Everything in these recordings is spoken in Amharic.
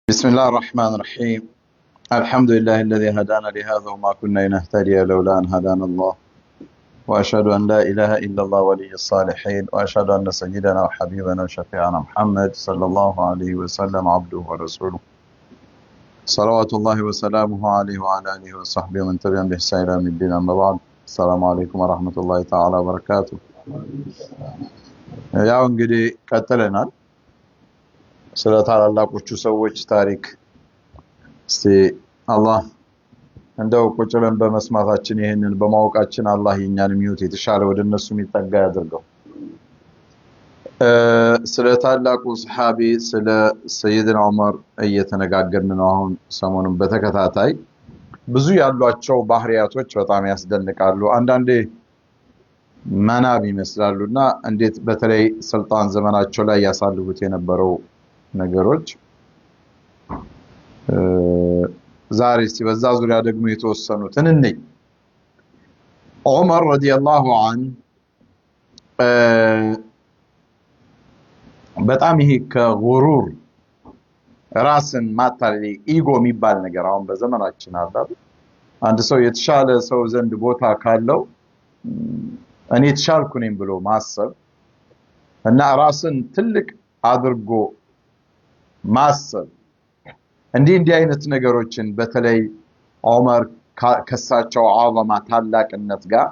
بسم الله الرحمن الرحيم. الحمد لله الذي هدانا لهذا وما كنا لنهتدي لولا أن هدانا الله، وأشهد أن لا إله إلا الله ولي الصالحين، وأشهد أن سيدنا وحبيبنا وشفيعنا محمد صلى الله عليه وسلم عبده ورسوله، صلوات الله وسلامه عليه وعلى آله وصحبه ومن تبعهم بإحسان إلى يوم الدين. أما بعد، السلام عليكم ورحمة الله تعالى وبركاته. ያው እንግዲህ ቀጥለናል ስለ ታላላቆቹ ሰዎች ታሪክ። እስቲ አላህ እንደው ቁጭ ብለን በመስማታችን ይሄንን በማወቃችን አላህ የኛንም ህይወት የተሻለ ወደነሱ የሚጠጋ ያድርገው። ስለ ታላቁ ሰሃቢ ስለ ሰይድና ዑመር እየተነጋገርን ነው። አሁን ሰሞኑን በተከታታይ ብዙ ያሏቸው ባህሪያቶች በጣም ያስደንቃሉ። አንዳንዴ መናብ ይመስላሉና እንዴት በተለይ ስልጣን ዘመናቸው ላይ ያሳልፉት የነበረው ነገሮች ዛሬ ሲበዛ ዙሪያ ደግሞ የተወሰኑትን እንይ። ዑመር ረዲየላሁ ዐንሁ በጣም ይሄ ከጉሩር ራስን ማታለል ኢጎ የሚባል ነገር አሁን በዘመናችን አለ። አንድ ሰው የተሻለ ሰው ዘንድ ቦታ ካለው እኔ የተሻልኩ ነኝ ብሎ ማሰብ እና ራስን ትልቅ አድርጎ ማሰብ እንዲህ አይነት ነገሮችን በተለይ ዑመር ከሳቸው አዘማ ታላቅነት ጋር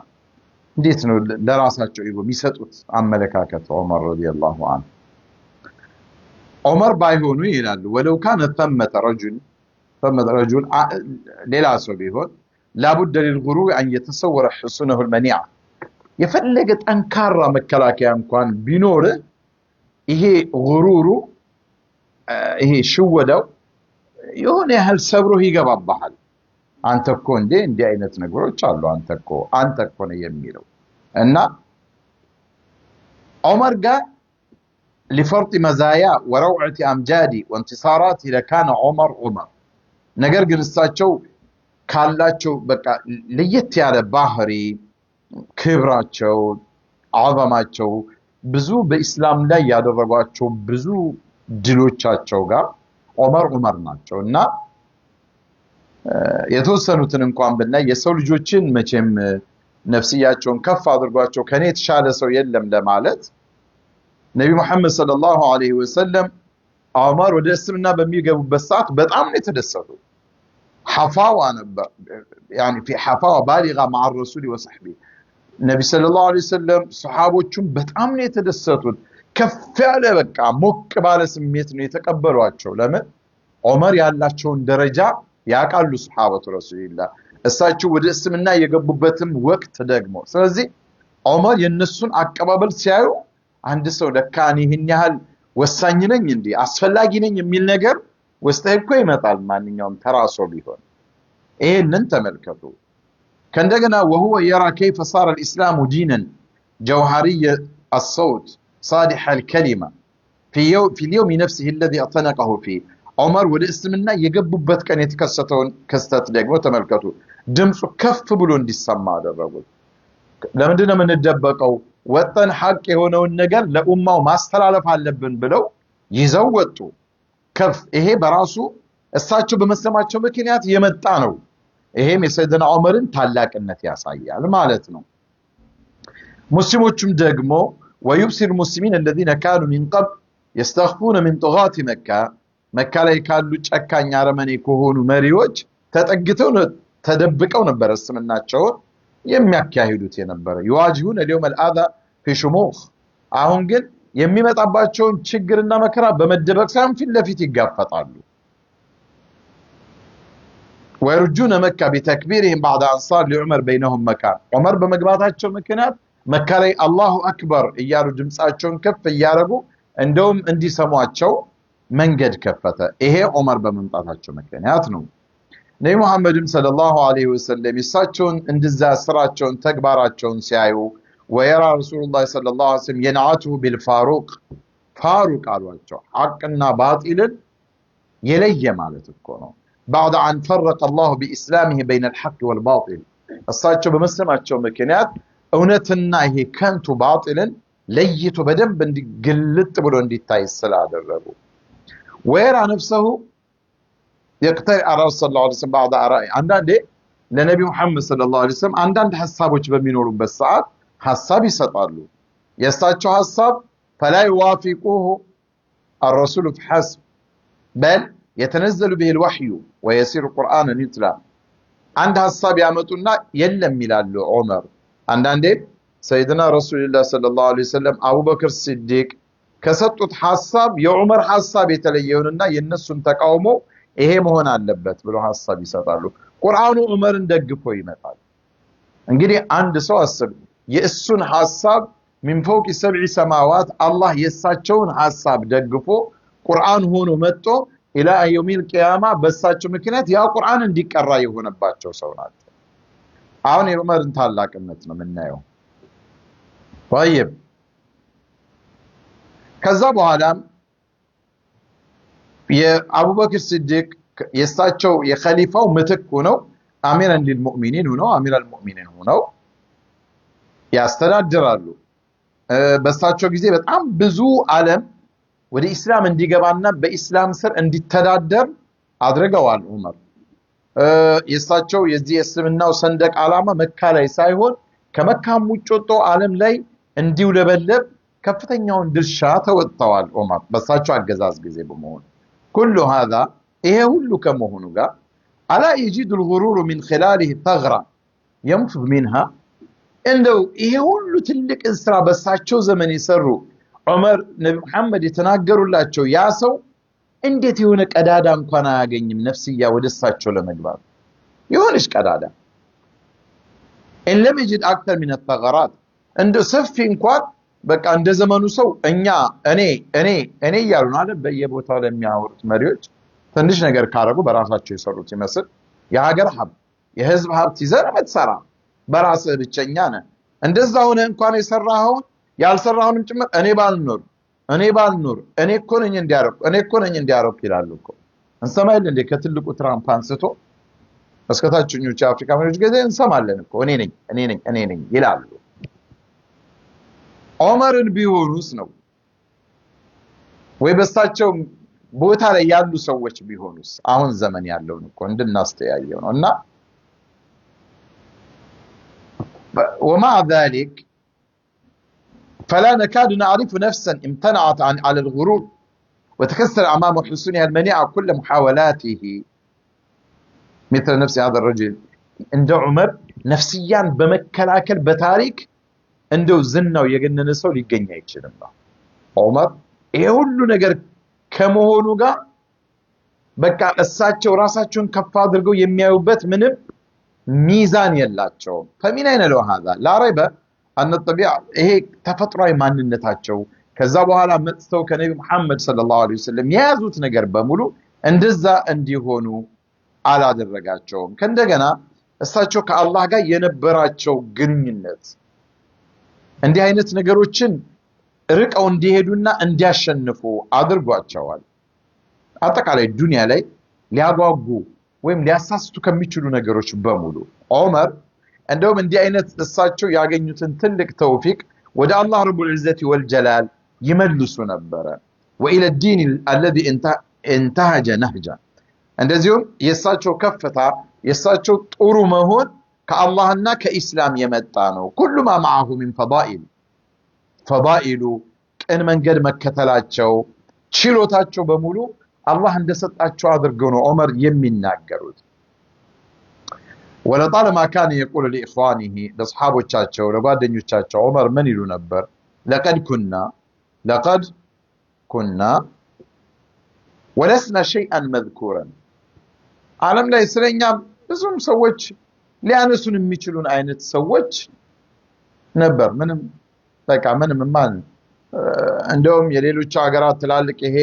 እንዴት ነው ለራሳቸው ኢጎ የሚሰጡት አመለካከት? ዑመር ረዲየላሁ ዐንሁ ዑመር ባይሆኑ ይላሉ ወለው ካነ ثمة رجل ሌላ ሰው ቢሆን لابد للغرور ان يتصور حسنه المنيع የፈለገ ጠንካራ መከላከያ እንኳን ቢኖር ይሄ ጉሩሩ ይሄ ሽወዳው የሆነ ያህል ሰብሮ ይገባባሃል። አንተ እኮ እንዲህ አይነት ነገሮች አሉ አንተ እኮ ነው የሚለው እና ዑመር ጋር لفرط مزايا وروعة امجادي وانتصاراته لكان عمر ነገር ግን እሳቸው ካላቸው በቃ ለየት ያለ ባህሪ ክብራቸው አዘማቸው ብዙ በእስላም ላይ ያደረጓቸው ብዙ ድሎቻቸው ጋር ዑመር ናቸው እና የተወሰኑትን እንኳን ብናይ የሰው ልጆችን መቼም ነፍስያቸውን ከፍ አድርጓቸው ከኔ የተሻለ ሰው የለም ለማለት ነብዩ መሐመድ ሰለላሁ ዐለይሂ ወሰለም ዑመር ወደ እስልምና በሚገቡበት ሰዓት በጣም ነው የተደሰቱት። حفاوة يعني في حفاوة بالغة مع الرسول وصحبه النبي صلى الله عليه وسلم صحابوቹም በጣም ነው የተደሰቱት። ከፍ ያለ በቃ ሞቅ ባለ ስሜት ነው የተቀበሏቸው። ለምን ዑመር ያላቸውን ደረጃ ያቃሉ ሱሐባቱ ረሱልላህ እሳቸው ወደ እስልምና የገቡበትም ወቅት ደግሞ። ስለዚህ ዑመር የነሱን አቀባበል ሲያዩ አንድ ሰው ለካን ይሄን ያህል ወሳኝ ነኝ እንዴ አስፈላጊ ነኝ የሚል ነገር ወስጠህ እኮ ይመጣል ማንኛውም ተራሶ ቢሆን። ይሄንን ተመልከቱ። ከእንደገና وهو يرى كيف صار الإسلام دينا جوهري الصوت صادح الكلمة في اليوم نفسه الذي اعتنقه فيه ዑመር ወደ እስልምና የገቡበት ቀን የተከሰተውን ክስተት ደግሞ ተመልከቱ። ድምፁ ከፍ ብሎ እንዲሰማ አደረጉት። ለምንድን ነው የምንደበቀው? ወጠን ሐቅ የሆነውን ነገር ለኡማው ማስተላለፍ አለብን ብለው ይዘው ወጡ። ከፍ ይሄ በራሱ እሳቸው በመስለማቸው ምክንያት የመጣ ነው። ይሄም የሰይድና ዑመርን ታላቅነት ያሳያል ማለት ነው። ሙስሊሞችም ደግሞ ويبصر المسلمين الذين كانوا من قبل يستخفون من طغاة መካ ላይ ካሉ ጨካኝ አረመኔ ከሆኑ መሪዎች ተጠግተው ተደብቀው ነበር እስልምናቸው የሚያካሂዱት የነበረ يواجهون اليوم الأذى في شموخ አሁን ግን የሚመጣባቸውን ችግርና መከራ በመደበቅ ሳይሆን ፊት ለፊት ይጋፈጣሉ። ويرجون مكة بتكبيرهم بعد أن صار لعمر بينهم مكان ዑመር በመግባታቸው ምክንያት መካ ላይ አላሁ አክበር እያሉ ድምጻቸውን ከፍ እያረጉ እንደውም እንዲሰሟቸው መንገድ ከፈተ። ይሄ ዑመር በመምጣታቸው ምክንያት ነው። ነብዩ መሐመድም ሰለላሁ ዐለይሂ ወሰለም እሳቸውን እንደዛ ስራቸውን ተግባራቸውን ሲያዩ ويرى رسول الله صلى الله عليه وسلم ينعته بالفاروق فاروق አሏቸው። ሐቅና ባጢልን የለየ ማለት እኮ ነው። بعد أن فرق الله بإسلامه بين الحق والباطل እሳቸው በመስለማቸው ምክንያት እውነትና ይሄ ከንቱ ባጢልን ለይቶ በደንብ እንዲግልጥ ብሎ እንዲታይ ስላደረጉ ويرى نفسه يقترح على رسول الله صلى الله عليه وسلم بعض آراء عندنا لنبي محمد صلى الله عليه وسلم عندنا حسابوች በሚኖሩበት ሰዓት ሐሳብ ይሰጣሉ የሳቸው ሐሳብ فلا يوافقه الرسول فحسب بل يتنزل به الوحي ويصير قرآنا يتلى عند ሐሳብ ያመጡና የለም ይላሉ ዑመር አንዳንዴ سيدنا رسول الله صلى الله عليه وسلم أبو بكر الصديق ከሰጡት ሐሳብ የዑመር ሐሳብ የተለየውንና የነሱን ተቃውሞ ይሄ መሆን አለበት ብሎ ሐሳብ ይሰጣሉ ቁርአኑ ዑመርን ደግፎ ይመጣል እንግዲህ አንድ ሰው አስብ የእሱን ሐሳብ من فوق 7 سماوات الله የሳቸውን ሐሳብ ደግፎ ቁርአን ሆኖ መጥቶ الى يوم القيامه በሳቸው ምክንያት ያ ቁርአን እንዲቀራ የሆነባቸው ሰው ናቸው አሁን የዑመርን ታላቅነት ነው የምናየው طيب ከዛ በኋላ የአቡበክር ሲዲቅ የሳቸው የኸሊፋው ምትክ ሆነው አሚራን ለልሙእሚኒን ሆነው አሚራል ሙእሚኒን ሆነው ያስተዳድራሉ በሳቸው ጊዜ በጣም ብዙ ዓለም ወደ እስላም እንዲገባና በእስላም ስር እንዲተዳደር አድርገዋል ዑመር የሳቸው የዚህ እስልምናው ሰንደቅ ዓላማ መካ ላይ ሳይሆን ከመካም ውጭ ወጥቶ ዓለም ላይ እንዲውለበለብ ከፍተኛውን ድርሻ ተወጥተዋል ዑመር በሳቸው አገዛዝ ጊዜ በመሆኑ كل هذا ايه ሁሉ ከመሆኑ ጋር الا يجد الغرور من خلاله ثغرة ينفذ منها እንደው ይሄ ሁሉ ትልቅ እንስራ በሳቸው ዘመን ይሰሩ ዑመር ነብይ መሐመድ የተናገሩላቸው ያ ሰው እንዴት የሆነ ቀዳዳ እንኳን አያገኝም ነፍስያ ወደሳቸው ለመግባት ይሆንሽ ቀዳዳ ان لم يجد اكثر من الثغرات እንደ ሰፊ እንኳን በቃ እንደ ዘመኑ ሰው እኔ ያሉን አይደል በየቦታው ለሚያወሩት መሪዎች ትንሽ ነገር ካረጉ በራሳቸው ይሰሩት ይመስል የሀገር ሀብት የህዝብ ሀብት ይዘር መትሰራ በራስ ብቸኛ ነህ እንደዛ ሆነ እንኳን የሰራው ያልሰራውንም ጭምር እኔ ባልኖር እኔ እኮ ነኝ እንዲያረኩ ይላሉ እኮ እንሰማይል እንደ ከትልቁ ትራምፕ አንስቶ እስከታችኞቹ የአፍሪካ መሪዎች ገዜ እንሰማለን እኮ እኔ ነኝ ይላሉ ዑመርን ቢሆኑስ ነው ወይ በሳቸው ቦታ ላይ ያሉ ሰዎች ቢሆኑስ አሁን ዘመን ያለው እኮ እንድናስተያየው ነውና ومع ذلك فلا نكاد نعرف نفسا امتنعت على الغرور وتكسر امام حسنها المنيعه كل محاولاته مثل نفس هذا الرجل عند عمر نفسيا بمكلاكل بتاريخ እንደው ዝናው የገነነ ሰው ሊገኝ አይችልም ዑመር ይሄ ሁሉ ነገር ከመሆኑ ጋር በቃ እሳቸው ራሳቸውን ከፍ አድርገው የሚያዩበት ምንም ሚዛን የላቸው فمن اين له هذا لا ريب ان الطبيعه ይሄ ተፈጥሯዊ ማንነታቸው ከዛ በኋላ መጥተው ከነብዩ መሐመድ ሰለላሁ ዐለይሂ ወሰለም የያዙት ነገር በሙሉ እንደዛ እንዲሆኑ አላደረጋቸውም ከእንደገና እሳቸው ከአላህ ጋር የነበራቸው ግንኙነት እንዲህ አይነት ነገሮችን ርቀው እንዲሄዱና እንዲያሸንፉ አድርጓቸዋል አጠቃላይ ዱንያ ላይ ሊያጓጉ ወይም ሊያሳስቱ ከሚችሉ ነገሮች በሙሉ ዑመር እንደውም እንዲህ አይነት እሳቸው ያገኙትን ትልቅ ተውፊቅ ወደ አላህ ረቡል ዒዘቲ ወልጀላል ይመልሱ ነበር وإلى الدين الذي انتهج نهجا እንደዚሁም የእሳቸው ከፍታ የእሳቸው ጥሩ መሆን ከአላህና ከኢስላም የመጣ ነው كل ما معه من فضائل ቅን መንገድ መከተላቸው ችሎታቸው በሙሉ አላህ እንደሰጣቸው አድርገው ነው ዑመር የሚናገሩት ولطالما كان يقول لاخوانه لاصحابዎቻቸው ለጓደኞቻቸው ዑመር ምን ይሉ ነበር لقد كنا ولسنا شيئا مذكورا ዓለም ላይ ስለኛ ብዙም ሰዎች ሊያነሱን የሚችሉን አይነት ሰዎች ነበር ምንም በቃ ምንም ማን እንደውም የሌሎች ሀገራት ትላልቅ ይሄ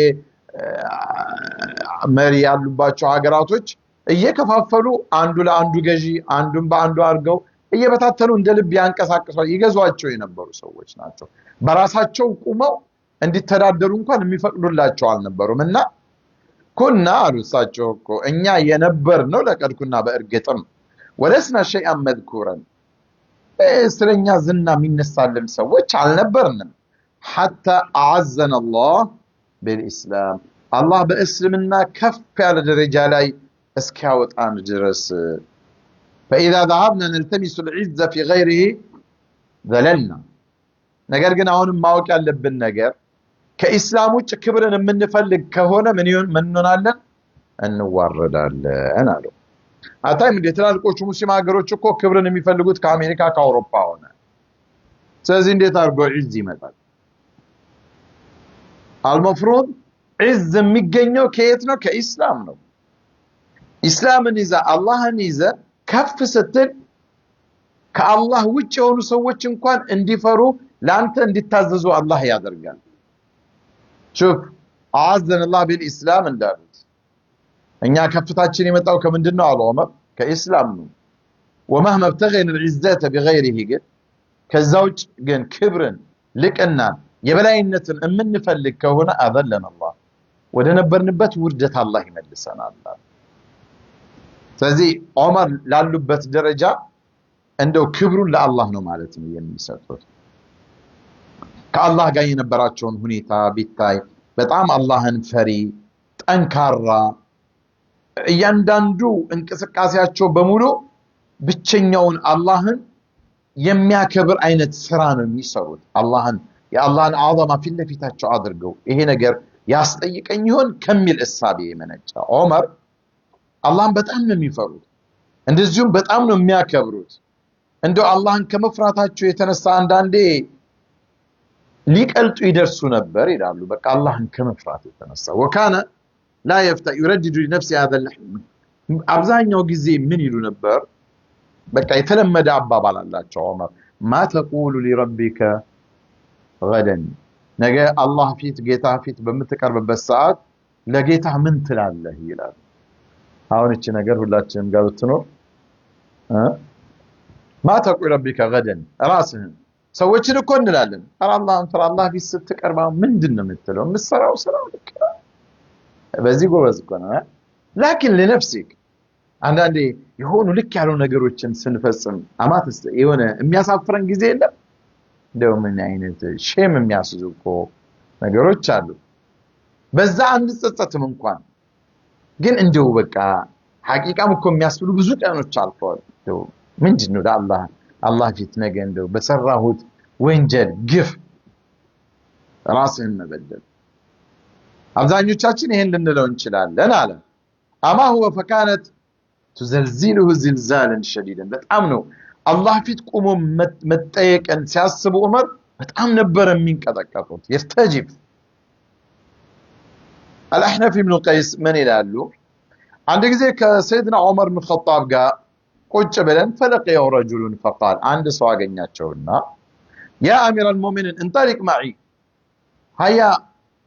መሪ ያሉባቸው ሀገራቶች እየከፋፈሉ አንዱ ለአንዱ ገዢ አንዱን በአንዱ አርገው እየበታተኑ እንደልብ ያንቀሳቀሳው ይገዟቸው የነበሩ ሰዎች ናቸው በራሳቸው ቁመው እንዲተዳደሩ እንኳን የሚፈቅዱላቸው አልነበሩምና ኩና አሉሳቸው እኮ እኛ የነበር ነው ለቀድኩና በእርግጥም ولسنا شيئا مذكورا ስለኛ ዝና የሚነሳልን ሰዎች አልነበርንም حتى اعزنا الله بالاسلام الله በእስልምና ከፍ ያለ ደረጃ ላይ እስኪያወጣን ድረስ فإذا ذهبنا نلتمس العزة في غيره ذللنا ነገር ግን አሁንም ማወቅ ያለብን ነገር ከኢስላም ውጭ ክብርን የምንፈልግ ከሆነ ምን እንሆናለን እንዋረዳለን አሉ አታይም እንደ ትላልቆቹ ሙስሊም ሀገሮች እኮ ክብርን የሚፈልጉት ከአሜሪካ ከአውሮፓ ሆነ ስለዚህ እንዴት አድርጎ ዒዝ ይመጣል المفروض ዒዝ የሚገኘው ከየት ነው ከኢስላም ነው ኢስላምን ይዛ አላህን ይዛ ከፍ ስትል ከአላህ ውጭ የሆኑ ሰዎች እንኳን እንዲፈሩ ላንተ እንዲታዘዙ አላህ ያደርጋል شوف اعزنا الله بالاسلام እንዳሉት እኛ ከፍታችን የመጣው ከምንድነው አሉ ዑመር ከኢስላም ነው ومهما ابتغينا العزة بغيره ከዛውጭ ግን ክብርን ልቅና የበላይነትን የምንፈልግ ከሆነ አዘለን አላህ ወደ ነበርንበት ውርደት አላህ ይመልሰናል ስለዚህ ዑመር ላሉበት ደረጃ እንደው ክብሩን ለአላህ ነው ማለት ነው የሚሰጡት ከአላህ ጋር የነበራቸውን ሁኔታ ቢታይ በጣም አላህን ፈሪ ጠንካራ እያንዳንዱ እንቅስቃሴያቸው በሙሉ ብቸኛውን አላህን የሚያከብር አይነት ስራ ነው የሚሰሩት አላህን የአላህን አዘማ ፊት ለፊታቸው አድርገው ይሄ ነገር ያስጠይቀኝ ይሆን ከሚል እሳቤ የመነጨ ዑመር አላህን በጣም ነው የሚፈሩት እንደዚሁም በጣም ነው የሚያከብሩት እንደው አላህን ከመፍራታቸው የተነሳ አንዳንዴ ሊቀልጡ ይደርሱ ነበር ይላሉ በቃ አላህን ከመፍራት የተነሳ وكان لا يفتى يردد لنفسه هذا اللحن አብዛኛው ጊዜ ምን ይሉ ነበር በቃ የተለመደ አባባል አላቸው ዑመር ما تقول لربك غدا ነገ አላህ ፊት ጌታ ፊት በምትቀርብበት ሰዓት ለጌታ ምን ትላለህ ይላል አሁን እቺ ነገር ሁላችንም ጋር ብትኖር ما تقول ربك غدا ራስህን ሰዎችን እኮ እንላለን አላህን ፍራ አላህ ፊት ስትቀርባ ምንድነው የምትለው መስራው ስራው ልክ በዚህ ጎበዝ እኮ ነው لكن لنفسك አንዳንዴ የሆኑ ልክ ያለው ነገሮችን ስንፈጽም አማትስ የሆነ የሚያሳፍረን ጊዜ የለም እንደው ምን አይነት ሼም የሚያስዙ ነገሮች አሉ በዛ አንጸጸትም እንኳን ግን እንደው በቃ ሐቂቃም እኮ የሚያስብሉ ብዙ ቀኖች አልፈዋል እንደው ምንድነው አላህ ፊት ነገ እንደው በሰራሁት ወንጀል ግፍ ራስህን መበደል አብዛኞቻችን ይሄን ልንለው እንችላለን አለ አማ هو فكانت تزلزله زلزالا شديدا በጣም ነው አላህ ፊት ቆሞ መጠየቅን ሲያስቡ ዑመር በጣም ነበር የሚንቀጠቀጡት يستجيب الأحنف بن قيس من ይላሉ አንድ ጊዜ ከሰይድና ዑመር بن الخطاب ጋር ቁጭ ብለን فلقيه رجل فقال አንድ ሰው አገኛቸውና يا امير المؤمنين انطلق معي هيا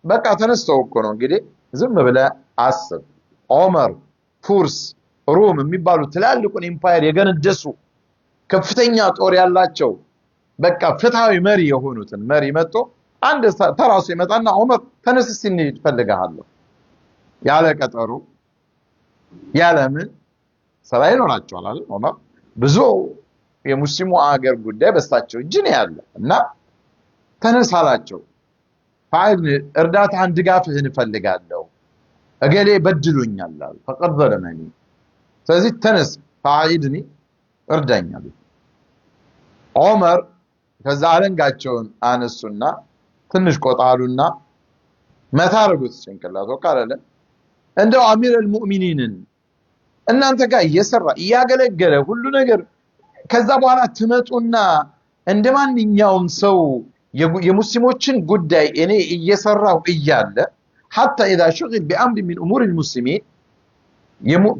በቃ ተነስተው እኮ ነው እንግዲህ ዝም ብለህ አስብ ዑመር ፉርስ ሮም የሚባሉ ትላልቁን ኢምፓየር የገነደሱ ከፍተኛ ጦር ያላቸው በቃ ፍትሃዊ መሪ የሆኑትን መሪ መጥቶ አንድ ተራሱ ይመጣና ዑመር ተነስ ሲንሄድ ፈልጋለሁ ያለ ቀጠሩ ያለምን ሰራ ይኖራቸዋል አይደል ዑመር ብዙ የሙስሊሙ አገር ጉዳይ በስታቸው እጅ ነው ያለ እና ተነሳላቸው ፋይል እርዳታን ድጋፍህን ፈልጋለሁ እገሌ በድሉኛል አሉ فقد ظلمني ስለዚህ ተነስ ፋይድኒ እርዳኛል ዑመር ከዛ አለንጋቸውን አነሱና ትንሽ ቆጣሉና መታረጉት ጭንቅላቱ ካላለ እንደው አሚር አልሙእሚኒንን እናንተ ጋር እየሰራ እያገለገለ ሁሉ ነገር ከዛ በኋላ ትመጡና እንደማንኛውም ሰው የሙስሊሞችን ጉዳይ እኔ እየሰራው እያለ حتى اذا شغل بامر من امور المسلمين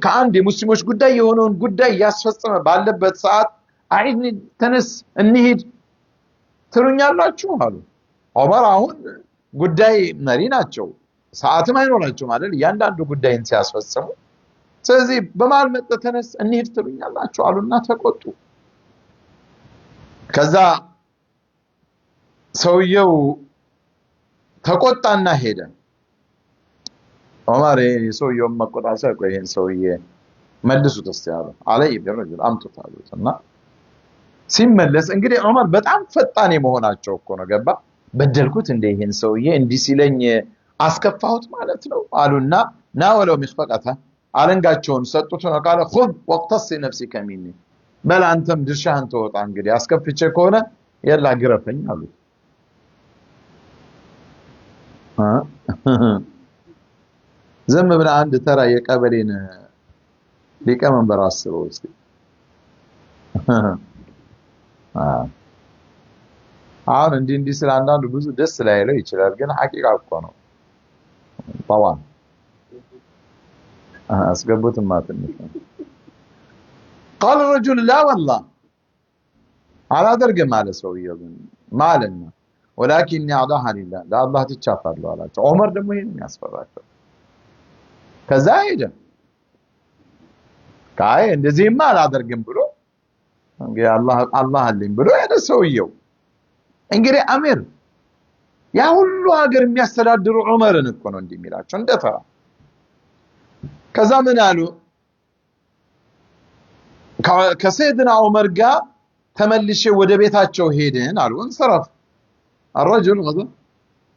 ከአንድ የሙስሊሞች ጉዳይ የሆነውን ጉዳይ ያስፈጸመ ባለበት ሰዓት አይድኒ ተነስ እንሂድ ትሩኛላችሁ አሉ ዑመር አሁን ጉዳይ መሪ ናቸው ሰዓትም አይኖራቸው ማለት ያንዳንዱ ጉዳይን ሲያስፈጽሙ ስለዚህ በማል መጣ ተነስ እንሂድ ትሩኛላችሁ አሉና ተቆጡ ከዛ ሰውየው ተቆጣና ሄደ ዑመር ሰውየው መቆጣሳ ቆይን ሰውዬ መልሱት እስቲያሉ አለይ ቢረጅል አምጥታሉትና ሲመለስ እንግዲህ ዑመር በጣም ፈጣን የመሆናቸው እኮ ነው ገባ በደልኩት እንደ ይሄን ሰውዬ እንዲ ሲለኝ አስከፋሁት ማለት ነው አሉና ናወለው ምሽፈቀታ አለንጋቸውን ሰጡትና ቃለ خذ واقتص نفسك مني በል አንተም ድርሻህን ተወጣ እንግዲህ አስከፍቼ ከሆነ የላ ግረፈኝ አሉት ዝም ብለ አንድ ተራ የቀበሌን ሊቀመንበር አስበው እስቲ አሁን እንዲህ ስለ አንዳንዱ ብዙ ደስ ላይለው ይችላል ግን ሐቂቃ እኮ ነው طبعا اسقبوتم ما تنش قال الرجل لا والله على درج مال سويه مالنا ولكني اعضاها لله لا الله تتشافر له على عمر دمو የሚያስፈራቸው ከዛ ሄደ ካይ እንደዚህማ አላደርግም ብሎ እንግዲህ አላህ አለኝ ብሎ ሄደ ሰውየው እንግዲህ አሚር ያ ሁሉ ሀገር የሚያስተዳድሩ ዑመርን እኮ ነው እንደሚላቸው እንደተራ ከዛ ምን አሉ ከሰይድና ዑመር ጋር ተመልሼ ወደ ቤታቸው ሄደን አሉ እንሰረፍ الرجل غضب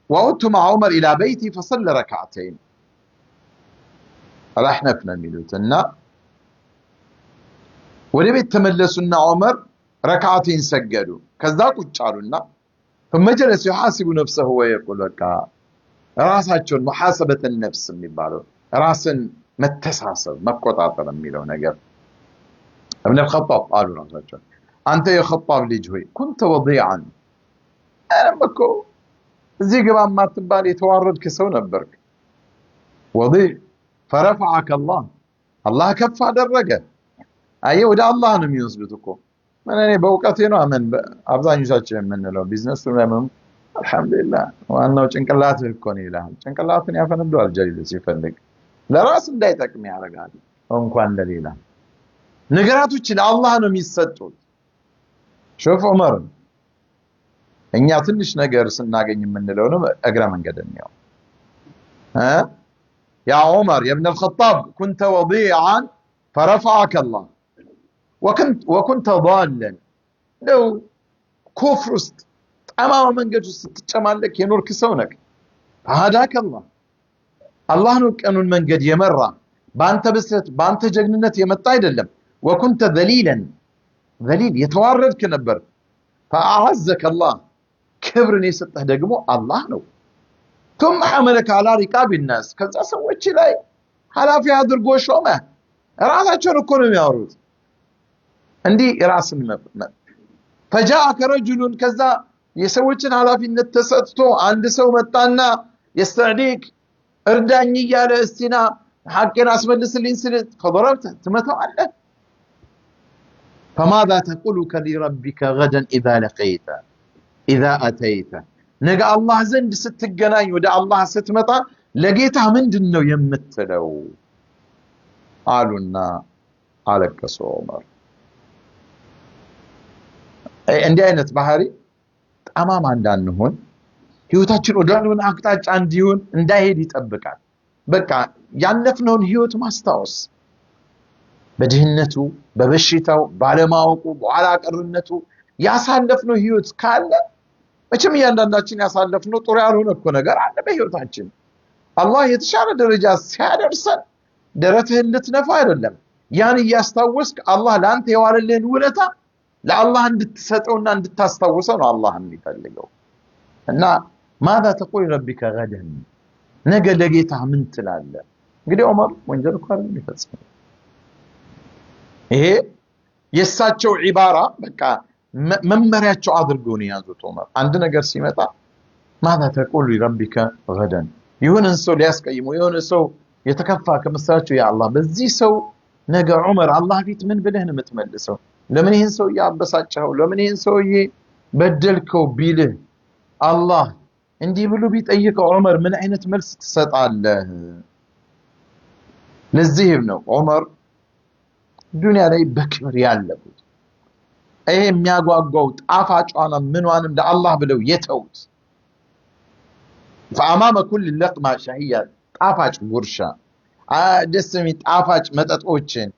وعدت مع عمر الى بيتي فصلى ركعتين راحنا ሚሉትና ወደ ቤት ተመለሱና ዑመር ረካዓቴን ሰገዱ ከዛ ቁጭ አሉና ثم جلس يحاسب نفسه ويقول لك ራሳቸውን محاسبه النفس የሚባለው ራስን መተሳሰብ መቆጣጠር የሚለው ነገር ابن الخطاب قالوا ራሳቸው አንተ የخطاب ልጅ ሆይ كنت وضيعا አረምኮ እዚህ ግባ ማትባል የተዋረድክ ሰው ነበርክ وضيع فرفعك الله ከፍ አደረገ አየ ወደ አላህ ነው የሚወስዱት እኮ እኔ በእውቀቴ ነው አመን አብዛኞቻችን የምንለው ቢዝነስ ነው አልহামዱሊላህ ዋናው ጭንቅላት እኮ ነው ይላል ጭንቅላትን ያፈነደዋል ጀሊል ሲፈልግ ለራስ እንዳይጠቅም ያደርጋል እንኳን ለሌላ ነገራቶች ለአላህ ነው የሚሰጡት ሹፍ ዑመር እኛ ትንሽ ነገር ስናገኝ የምንለው ነው እግረ መንገደን ነው يا عمر يا ابن الخطاب كنت وضيعا فرفعك الله وكنت ضالا لو كفر تمام መንገድ ውስጥ ተጨማለክ የኖርክ ሰው ነክ هداك الله ነው ቀኑን መንገድ የመራ ባንተ በስለት ባንተ ጀግንነት የመጣ አይደለም وكنت ذليلا ذليل የተዋረድክ ነበር فاعزك الله ክብርን የሰጠህ ደግሞ አላህ ነው ثم حملك على رقاب الناس ከዛ ሰዎች ላይ ሐላፊ አድርጎ ሾመ ራሳቸውን እኮ ነው የሚያወሩት እንዲ ራስን فجاءك رجل ከዛ የሰዎችን ሐላፊነት ተሰጥቶ አንድ ሰው መጣና يستعديك እርዳኝ እያለ እስቲና ሐቄን አስመልስልኝ ስለ فضربت تمتوا عليه فماذا تقول لربك غدا اذا لقيت اذا اتيت ነገ አላህ ዘንድ ስትገናኝ ወደ አላህ ስትመጣ ለጌታ ምንድነው የምትለው አሉና አለቀሱ ዑመር እንዲህ አይነት ባህሪ ጠማማ እንዳንሆን ህይወታችን ወዳልሆነ አቅጣጫ እንዲሆን እንዳይሄድ ይጠብቃል በቃ ያለፍነውን ህይወት ማስታወስ በድህነቱ በበሽታው ባለማወቁ በኋላ ቀርነቱ ያሳለፍነው ህይወት ካለ መቼም ያንዳንዳችን ያሳለፍነው ጥሩ ያልሆነ እኮ ነገር አለ በህይወታችን አላህ የተሻለ ደረጃ ሲያደርሰን ደረትህን ልትነፋ አይደለም ያን ያስታወስክ አላህ ላንተ የዋለልህን ውለታ ለአላህ እንድትሰጠውና እንድታስታውሰው ነው አላህ የሚፈልገው እና ماذا تقول ربك غدا ነገ ለጌታ ምን ትላለህ እንግዲህ ዑመር ወንጀል እኮ አይደለም ይፈጽም ይሄ የሳቸው ዒባራ በቃ መመሪያቸው አድርገው ነው ያዙት ዑመር አንድ ነገር ሲመጣ ماذا تقول ربك غدا ይሁን ሰው ሊያስቀይሙ ይሁን ሰው የተከፋ ከመሳቸው ያ አላህ በዚህ ሰው ነገ ዑመር አላህ ፊት ምን ብለህ ነው የምትመልሰው ለምን ይሄን ሰው ያበሳጨው ለምን ይሄን ሰው በደልከው ቢልህ አላህ እንዲህ ብሎ ቢጠይቀው ዑመር ምን አይነት መልስ ትሰጣለህ ለዚህም ነው ዑመር ዱንያ ላይ በክብር ያለበት ይሄ የሚያጓጓው ጣፋጯና ምንዋንም ለአላህ ብለው የተውት فامام كل لقمه شهيه ጣፋጭ ጉርሻ ደስሚ ጣፋጭ መጠጦችን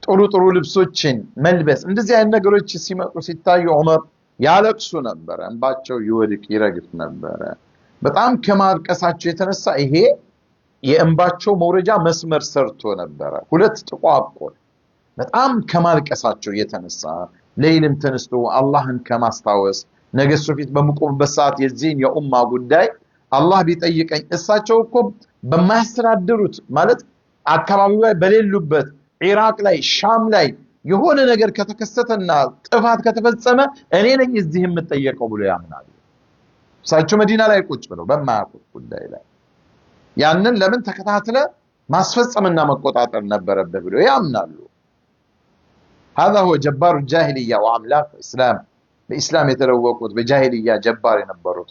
ጥሩ ልብሶችን መልበስ እንደዚህ አይነት ነገሮች ሲመጡ ሲታዩ ዑመር ያለቅሱ ነበር እንባቸው ይወድቅ ይረግፍ ነበር በጣም ከማልቀሳቸው የተነሳ ይሄ የእንባቸው መውረጃ መስመር ሰርቶ ነበረ ሁለት ጥቋቁር በጣም ከማልቀሳቸው የተነሳ ለይልም ተነስቶ አላህን ከማስታወስ ነገሱ ፊት በመቆምበት ሰዓት የዚህን የኡማ ጉዳይ አላህ ቢጠይቀኝ እሳቸው እኮ በማያስተዳድሩት ማለት አካባቢው ላይ በሌሉበት ኢራቅ ላይ ሻም ላይ የሆነ ነገር ከተከሰተና ጥፋት ከተፈጸመ እኔ ነኝ እዚህ የምጠየቀው ብሎ ያምናሉ እሳቸው መዲና ላይ ቁጭ ብለው በማያውቁት ጉዳይ ላይ ያንን ለምን ተከታተለ ማስፈጸምና መቆጣጠር ነበረበት ብሎ ያምናሉ هذا هو جبار الجاهليه وعملاق الاسلام በኢስላም የተለወቁት በጃሂልያ ጀባር የነበሩት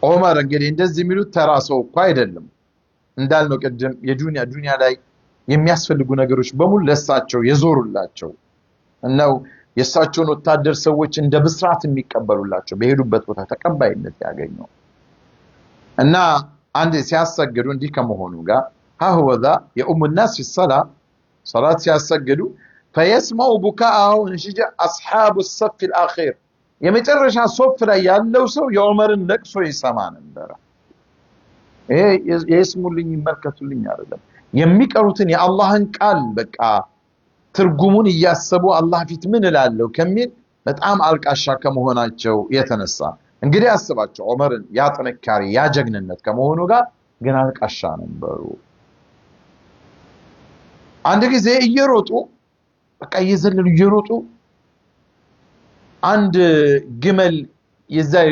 ዑመር እንግዲህ እንደዚህ የሚሉት ተራሰው እኮ አይደለም እንዳልነው ቀደም የዱንያ ላይ የሚያስፈልጉ ነገሮች በሙሉ ለሳቸው የዞሩላቸው እናው የሳቸውን ወታደር ሰዎች እንደ ብስራት የሚቀበሉላቸው በሄዱበት ቦታ ተቀባይነት ያገኘው እና አንድ ሲያሰግዱ እንዲህ ከመሆኑ ጋር هو ذا يؤم الناس في الصلاه صلاه ሲያሰግዱ فيسمع بكاءه نشج اصحاب الصف الاخير የመጨረሻ ሶፍ ላይ ያለው ሰው የዑመርን ለቅሶ ይሰማ ነበር የስሙልኝ ይመልከቱልኝ አይደለም የሚቀሩትን የአላህን ቃል በቃ ትርጉሙን እያሰቡ አላህ ፊት ምን እላለሁ ከሚል በጣም አልቃሻ ከመሆናቸው የተነሳ እንግዲህ አስባቸው ዑመርን ያጥንካሪ ያጀግንነት ከመሆኑ ጋር ግን አልቃሻ ነበሩ አንድ ጊዜ እየሮጡ በቃ እየዘለሉ እየሮጡ አንድ ግመል የዛይ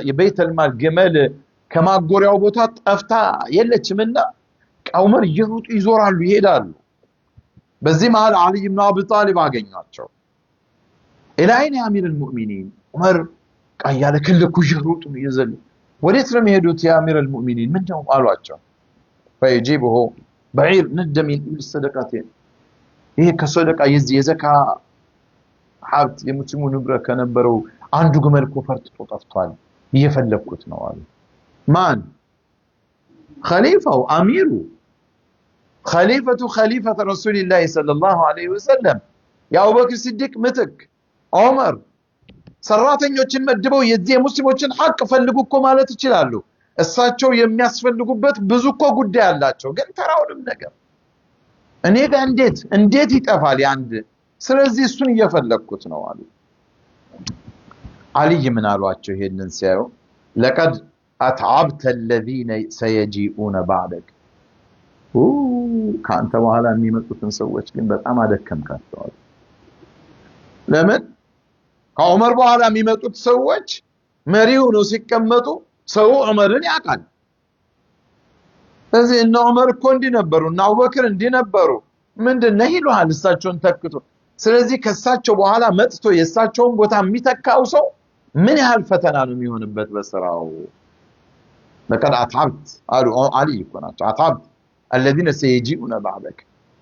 የቤተል ማል ግመል ከማጎሪያው ቦታ ጠፍታ የለችምና ዑመር እየሮጡ ይዞራሉ ይሄዳሉ በዚህ መሃል አሊ ኢብኑ አቢ ጣሊብ አገኛቸው ኢላይን አሚር المؤمنين ዑመር ቀያለ ክልኩ ይሮጡ ይዘሉ ወዴት ነው የሚሄዱት ያ አሚር المؤمنين ምንድነው አሏቸው فيجيبه بعير ندمين الصدقاتين ይሄ ከሰደቃ የዘካ ሀብት የሙስሊሙ ንብረት ከነበረው አንዱ ግመል እኮ ፈርጥጦ ጠፍቷል እየፈለኩት ነው አሉ ማን خليفه امير خليفه رسول الله صلى الله عليه وسلم يا ابو بكر الصديق متك عمر ሰራተኞችን መድበው የዚህ ሙስሊሞችን ሐቅ ፈልጉ እኮ ማለት ይችላሉ እሳቸው የሚያስፈልጉበት ብዙ እኮ ጉዳይ አላቸው ግን ተራውንም ነገር እኔ ጋር እንዴት ይጠፋል ያንድ ስለዚህ እሱን እየፈለኩት ነው አሉ አሊ ምን አሏቸው ይሄንን ሲያዩ لقد اتعبت الذين سيجيئون بعدك ካንተ በኋላ የሚመጡትን ሰዎች ግን በጣም አደከምካቸው ለምን ከዑመር በኋላ የሚመጡት ሰዎች መሪው ነው ሲቀመጡ ሰው ዑመርን ያቃል ስለዚህ እነ ዑመር እኮ እንዲነበሩ እና አቡበክር እንዲነበሩ ምንድነው ይሉሃል እሳቸውን ተክቶ ስለዚህ ከሳቸው በኋላ መጥቶ የሳቸውን ቦታ የሚተካው ሰው ምን ያህል ፈተና ነው የሚሆንበት በስራው لقد اتعبت قالوا علي يكونوا اتعبت الذين سيجيئون بعدك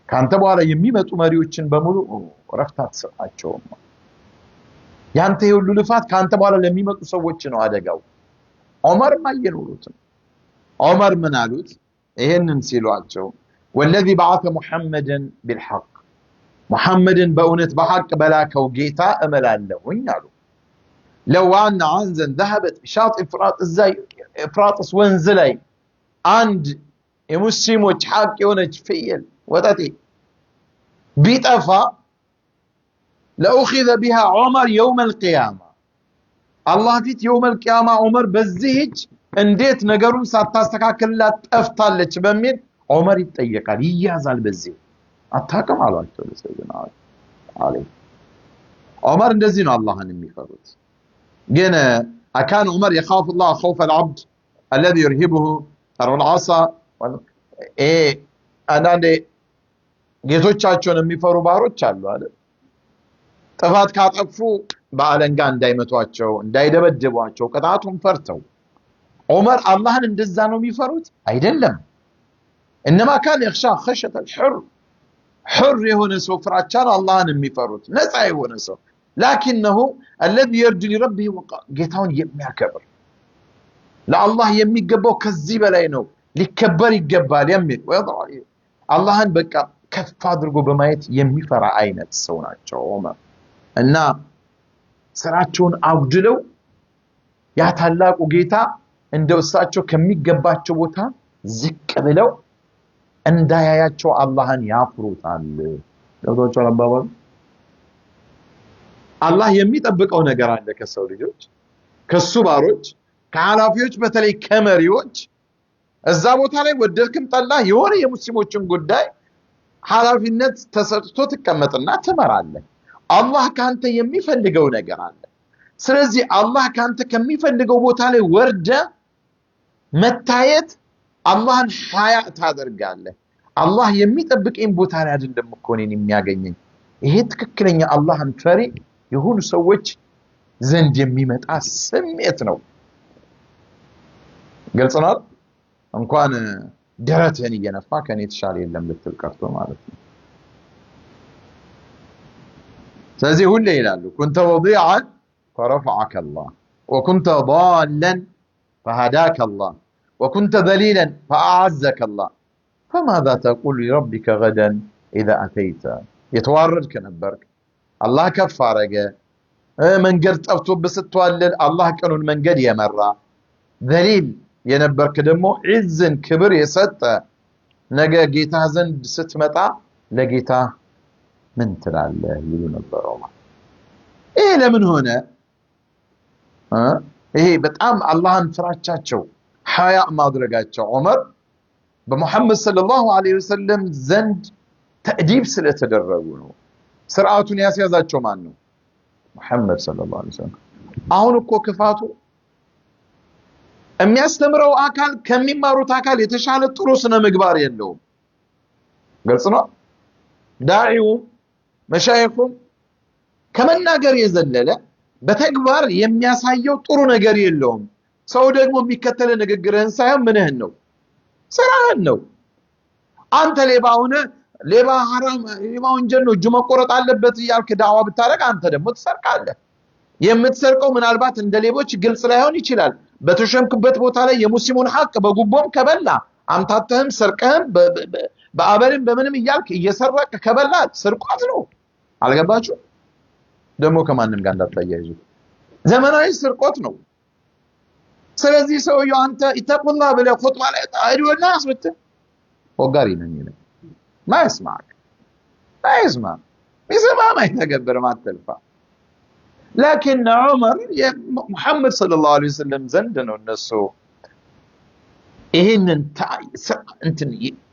ካንተ በኋላ የሚመጡ መሪዎችን በሙሉ ረፍታት ሰጣቸው ያንተ ሁሉ ልፋት ካንተ በኋላ ለሚመጡ ሰዎች ነው አደጋው ዑመር ማየኑት ዑመር ምን አሉት ይሄንን ሲሏቸው والذي بعث محمدا بالحق محمدን በእውነት በሐቅ በላከው ጌታ እመላለሁኝ አሉ لو ان عنزا ذهبت شاطئ افراطس ወንዝ ላይ አንድ የሙስሊሞች ሐቅ የሆነች ፍየል ወጣቴ ቢጠፋ لأخذ بها عمر يوم القيامة الله فيت يوم القيامة عمر بزهج انديت ነገሩን ሳታስተካክልላት ጠፍታለች በሚል ዑመር ይጠየቃል ይያዛል በዚህ አታቀም አሏቸው ለሰይድና አሊ ዑመር እንደዚህ ነው አላህን የሚፈሩት ግን አካን ዑመር يخاف الله خوف العبد الذي يرهبه العصا አንዳንዴ ጌቶቻቸውን የሚፈሩ ባሮች አሉ አይደል ጥፋት ካጠፉ በአለንጋ እንዳይመቷቸው እንዳይደበድቧቸው ቅጣቱን ፈርተው ዑመር አላህን እንደዛ ነው የሚፈሩት አይደለም انما كان يخشى خشيه الحر حر የሆነ ሰው ፍራቻን አላህን የሚፈሩት ነፃ የሆነ ሰው لكنه الذي يرجو لربه ጌታውን የሚያከብር ለአላህ የሚገባው ከዚህ በላይ ነው ሊከበር ይገባል የሚል ወይضع አላህን በቃ ከፍ አድርጎ በማየት የሚፈራ አይነት ሰው ናቸው ዑመር እና ስራቸውን አውድለው ያ ታላቁ ጌታ እንደው እሳቸው ከሚገባቸው ቦታ ዝቅ ብለው እንዳያያቸው አላህን ያፍሩታል። ለውጦቹ አባባሉ አላህ የሚጠብቀው ነገር አለ ከሰው ልጆች ከሱ ባሮች ከኃላፊዎች በተለይ ከመሪዎች እዛ ቦታ ላይ ወደድክም ጠላህ የሆነ የሙስሊሞችን ጉዳይ ኃላፊነት ተሰጥቶ ተቀመጥና ትመራለህ። አላህ ካንተ የሚፈልገው ነገር አለ። ስለዚህ አላህ ካንተ ከሚፈልገው ቦታ ላይ ወርደ መታየት አላህን ሐያ ታደርጋለህ። አላህ የሚጠብቀኝ ቦታ ላይ አይደለም እኮ እኔን የሚያገኘኝ። ይሄ ትክክለኛ አላህን ፈሪ የሆኑ ሰዎች ዘንድ የሚመጣ ስሜት ነው። ግልጽ ነው። እንኳን ደረትህን እየነፋ ከኔ ተሻለ የለም ልትል ቀርቶ ማለት ነው። ስለዚህ ሁሌ ይላሉ ኩንተ ወዲዓን فرفعك الله وكنت ضالا فهداك الله وكنت ذليلا فأعزك الله فماذا تقول لربك غدا إذا أتيت يتوارد كنبرك الله كفارك من قرت أفتوب بستوالل الله كانوا من قد يمرى ذليل ينبرك دمو عز كبر يسد نجا جيتا زند ستمتع لقيتا من ترى الله يقولون الضرورة إيه لمن هنا إيه بتأم الله انفراتشاتشو حياء ما درجاتشو عمر بمحمد صلى الله عليه وسلم زند تأديب سلة تدربونه سرعاتون ياسي هذا مانو محمد صلى الله عليه وسلم أهونكو كفاتو أم يستمروا أكل كم ماروت أكل يتشعل الطروسنا مقبار يلوم قلصنا داعيهم مشايخهم كمان ناقر يزلله በተግባር የሚያሳየው ጥሩ ነገር የለውም። ሰው ደግሞ የሚከተለ ንግግርህን ሳይሆን ምንህን ነው ስራህን ነው። አንተ ሌባ ሆነ ሌባ حرام ሌባ ወንጀል ነው እጁ መቆረጥ አለበት እያልክ ዳዋ ብታረግ አንተ ደግሞ ትሰርቃለህ። የምትሰርቀው ምናልባት እንደ ሌቦች ግልጽ ላይሆን ይችላል። በተሸምክበት ቦታ ላይ የሙስሊሙን ሐቅ በጉቦም ከበላ አምታተህም ሰርቀህም በአበልም በምንም እያልክ እየሰረቀ ከበላ ስርቆት ነው። አልገባችሁ? ደግሞ ከማንም ጋር እንዳታያይዙ ዘመናዊ ስርቆት ነው። ስለዚህ ሰውየው አንተ ኢተቁላ ብለህ ኹጥባ ላይ አይደውና አስብት ወጋሪ ነኝ ይላል ማይስማክ ማይስማ ይሰማ ማይተገበር ማተልፋ لكن عمر محمد صلى الله عليه وسلم زند ነው እነሱ ይሄንን እንትን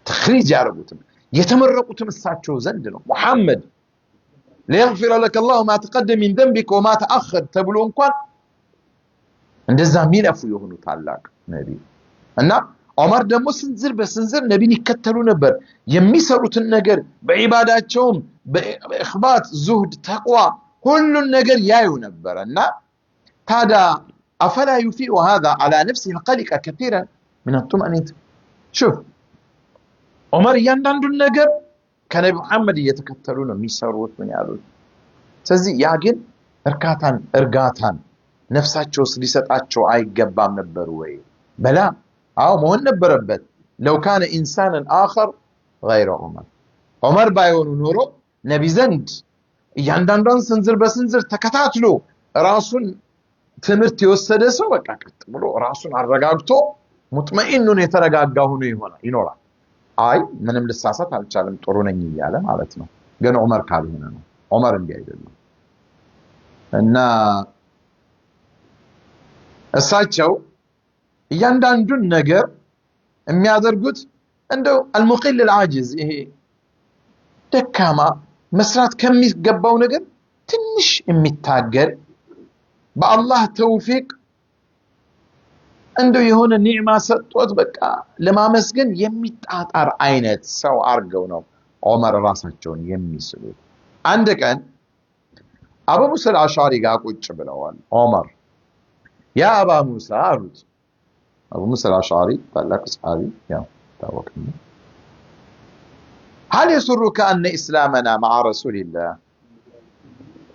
ተخريج ያረጉት የተመረቁት እሳቸው ዘንድ ነው محمد ليغفر لك الله ما تقدم من ذنبك وما تأخر تبلو እንኳን እንደዛ ሚለፉ የሆኑ ታላቅ ነብይ እና ዑመር ደግሞ ስንዝር በስንዝር ነብይን ይከተሉ ነበር። የሚሰሩትን ነገር በዒባዳቸውም በኢኽባት ዙህድ ተቅዋ ሁሉን ነገር ያዩ ነበርና ታዲያ أفلا يفيء هذا على نفسه القلق كثيرا من الطمأنينة شوف ዑመር ያንዳንዱን ነገር ከነብዩ መሐመድ እየተከተሉ ነው የሚሰሩት ምን ያሉት። ስለዚህ ያ ግን እርጋታን ነፍሳቸውስ ሊሰጣቸው አይገባም ነበር ወይ? በላ አው መሆን ነበረበት። لو كان انسانا اخر غير عمر ባይሆኑ ኖሮ ነብይ ዘንድ ያንዳንዱን ስንዝር በስንዝር ተከታትሎ ራሱን ትምህርት የወሰደ ሰው በቃ ቀጥ ብሎ ራሱን አረጋግቶ ሙጥመኢኑን የተረጋጋ ሆኖ ይኖራል። አይ ምንም ልሳሳት አልቻለም ጥሩ ነኝ ይያለ ማለት ነው። ግን ዑመር ካልሆነ ነው። ዑመር እንዲህ አይደለም እና እሳቸው ያንዳንዱን ነገር የሚያደርጉት እንደው المقل العاجز ይሄ ደካማ መስራት ከሚገባው ነገር ትንሽ የሚታገር በአላህ ተውፊቅ እንደው የሆነ ኒዕማ ሰጥቶት በቃ ለማመስገን የሚጣጣር አይነት ሰው አርገው ነው ዑመር ራሳቸውን የሚስሉት። አንድ ቀን አቡ ሙሳ አልአሽዓሪ ጋር ቁጭ ብለዋል ዑመር። ያ አባ ሙሳ አሉት። አቡ ሙሳ አልአሽዓሪ ታላቅ ሰሃቢ ያው ታወቀኝ። هل يسرك أن إسلامنا مع رسول الله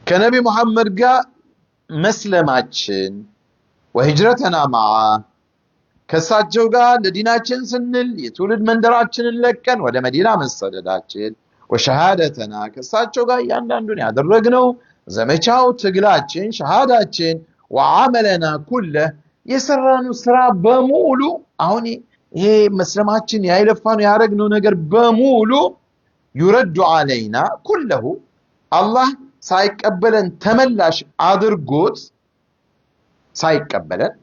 كنبي محمد قال مسلماتشن وهجرتنا معه ከሳቸው ጋር ለዲናችን ስንል የትውልድ መንደራችንን ለቀን ወደ መዲና መሰደዳችን ወሸሃደተና ከሳቸው ጋር ያንዳንዱን ያደረግነው ዘመቻው ትግላችን ሸሃዳችን ወዓመለና ኩለ የሰራነው ስራ በሙሉ አሁን ይሄ መስለማችን ያይለፋነው ያረግነው ነገር በሙሉ يرد علينا كله الله ሳይቀበለን ተመላሽ አድርጎት ሳይቀበለን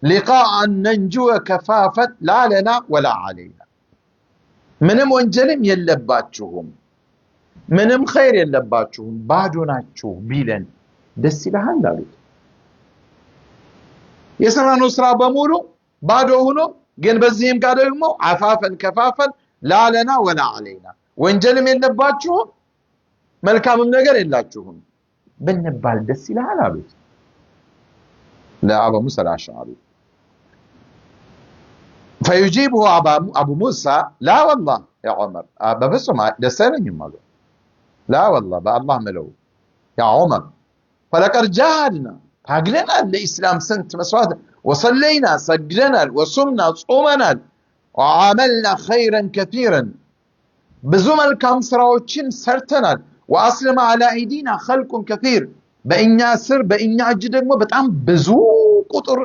لقاء ننجو كفافا لا لنا ولا علينا ምንም ወንጀልም የለባችሁም ምንም ኸይር የለባችሁም ባዶ ናችሁ ቢለን ደስ ይላል አሉት የሰራነው ስራ በሙሉ ባዶ ሆኖ ግን በዚህም ጋር ደግሞ አፋፈን ከፋፈን لا لنا ولا علينا ወንጀልም የለባችሁም መልካምም ነገር የላችሁም ብንባል ደስ ይላል አሉት ለአቡ ሙሳ الأشعري فيجيبه أبو موسى لا والله يا عمر بفسهم دسالين مالو لا والله بالله ملو يا عمر فلقد جاهدنا تاقلنا الإسلام سنت مسواد وصلينا سجدنا وصمنا صومنا وعملنا خيرا كثيرا بزمل كام سراوچين سرتنا وأسلم على أيدينا خلق كثير بإنيا سر بإنيا أجدك بتعم بزو قطر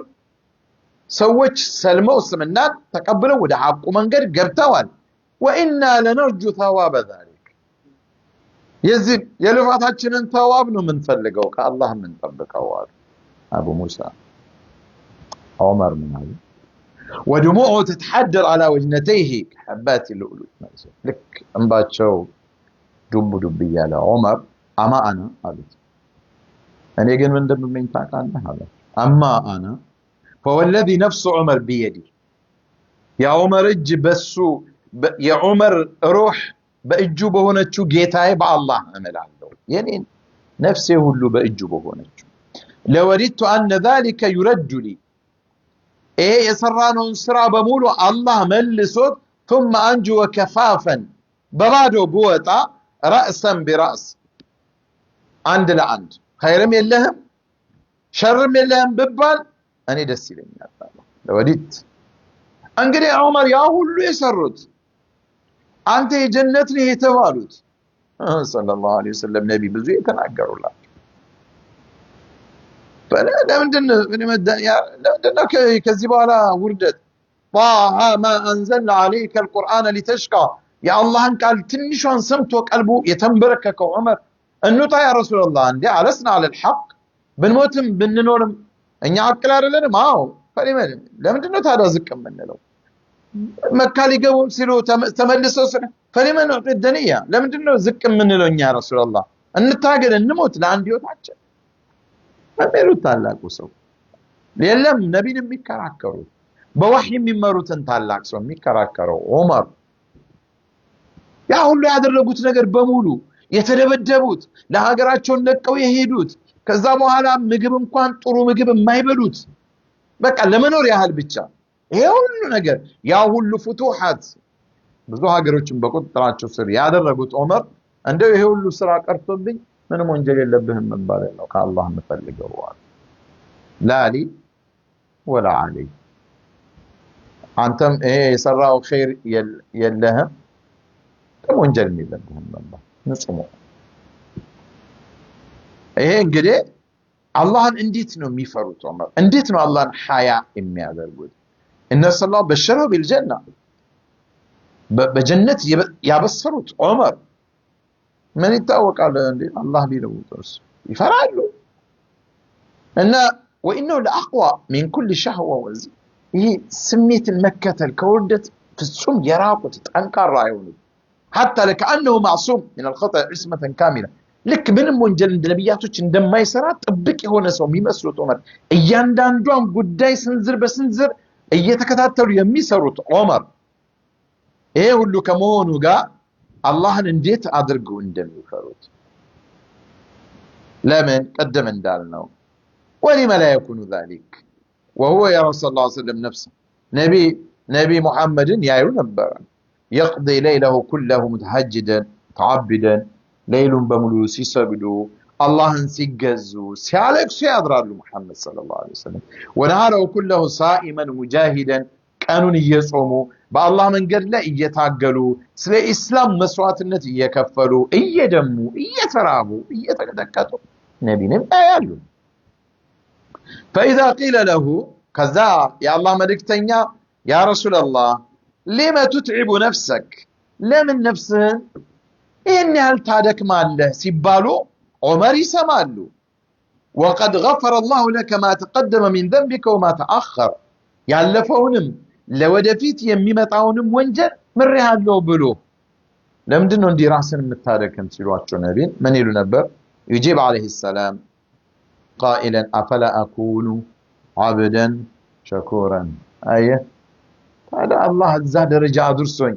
سوّج سلموا سمنات تقبلوا وده حقوا منقر قبتوال وإنا لنرجو ثواب ذلك يزيد يلفاتاتشن ثوابنا من فلقوك الله من طبقوا أبو موسى عمر من هذا ودموعه تتحدر على وجنتيه حبات اللؤلؤ لك انبات شو دب يا عمر أما أنا قالت أنا يقول من دب من تاكان هذا أما أنا فوالذي نفس عمر بيدي يا عمر اج بسو يا عمر روح باجو بهونچو جيتاي بالله املالو يعني نفسي كله باجو بهونچو لوددت ان ذلك يرد لي ايه يسرانون سرا بمولو الله ملسوت ثم انجو كفافا ببادو بوطا راسا براس عند لعند خيرم يلهم شرم يلهم ببال أنا دس ይለኛል ለወዲት እንግዲህ ዑመር ያ ሁሉ የሰሩት አንተ የጀነት ነህ የተባሉት ሰለላሁ ዐለይሂ ወሰለም ነቢ ብዙ የተናገሩላቸው ለምንድነው ከዚህ በኋላ ውርደት طه ما أنزلنا عليك القرآن لتشقى يا الله قال ትንሿን ሰምቶ ቀልቡ የተንበረከከው ዑመር እንውጣ ያ ረሱላህ እንዴ አለስና على الحق ብንሞትም ብንኖርም እኛ አቅል አይደለንም አዎ ፈሪመን ለምንድነው ታዲያ ዝቅ የምንለው መካ ሊገቡ ሲሉ ተመልሰው ፈሪመን ወደንያ ለምንድነው ዝቅ የምንለው እኛ ረሱላህ እንታገል እንሞት ለአንድ ህይወታችን መመሩት ታላቁ ሰው የለም ነብይን የሚከራከሩ በወህይ የሚመሩትን ታላቅ ሰው የሚከራከረው ዑመር ያ ሁሉ ያደረጉት ነገር በሙሉ የተደበደቡት ለሀገራቸው ለቀው የሄዱት ከዛ በኋላ ምግብ እንኳን ጥሩ ምግብ የማይበሉት በቃ ለመኖር ያህል ብቻ ይሄ ሁሉ ነገር ያ ሁሉ ፍቱሃት ብዙ ሀገሮችን በቁጥጥራቸው ስር ያደረጉት ዑመር እንደው ይሄ ሁሉ ስራ ቀርቶብኝ ምንም ወንጀል የለብህም መባል ነው ከአላህ መፈልገው ላሊ ወላ አሊ አንተም ይሄ የሰራው ኸይር የለህም ወንጀል የለብህም መባል ንጹህ ይሄ እንግዲህ አላህን እንዴት ነው የሚፈሩት ዑመር እንዴት ነው አላህን ሐያ የሚያደርጉት እነሱ አላህ በሸረው ቢልጀና በጀነት ያበሰሩት ዑመር ምን ይታወቃል እንዴ አላህ ቢለውጥስ ይፈራሉ እና وانه لاقوى من كل شهوه وز ይሄ ስሜትን መከተል ከውርደት ፍጹም የራቁት ጠንካራ አይሆኑ حتى لكانه معصوم من الخطا عصمه كامله ልክ ምንም ወንጀል እንደ ነብያቶች እንደማይሰራ ጥብቅ የሆነ ሰው የሚመስሉት ዑመር እያንዳንዷን ጉዳይ ስንዝር በስንዝር እየተከታተሉ የሚሰሩት ዑመር ይሄ ሁሉ ከመሆኑ ጋር አላህን እንዴት አድርገው እንደሚፈሩት ለምን ቀደም እንዳልነው ولما لا يكون ذلك وهو يا رسول الله صلى الله عليه وسلم نفسه نبي محمد يعيو نبر يقضي ليله كله متهجدا تعبدا ليل بملو سيسجدو الله سيجزو سيالك سيادرالو محمد صلى الله عليه وسلم ونهاره كله صائما مجاهدا كانوا يصوموا بالله من قال لا يتعقلوا سلا اسلام مسواتنت يكفلوا يدموا يترابوا يتكتكتوا نبي ايالو فاذا قيل له ከዛ የአላህ መልእክተኛ ያ ረሱላህ ለማ ትትዒቡ ነፍሰክ ለምን ነፍስህን ይህን ያህል ታደክማለህ ሲባሉ ዑመር ይሰማሉ وقد غفر الله لك ما تقدم من ذنبك وما تأخر ያለፈውንም ለወደፊት የሚመጣውንም ወንጀል ምሬሃለሁ ብሎ ለምንድነው እንዲህ ራስን የምታደክም ሲሏቸው ነብይን ምን ይሉ ነበር يجيب عليه السلام قائلا افلا اكون عبدا شكورا ايه ታዲያ አላህ እዛ ደረጃ አድርሶኝ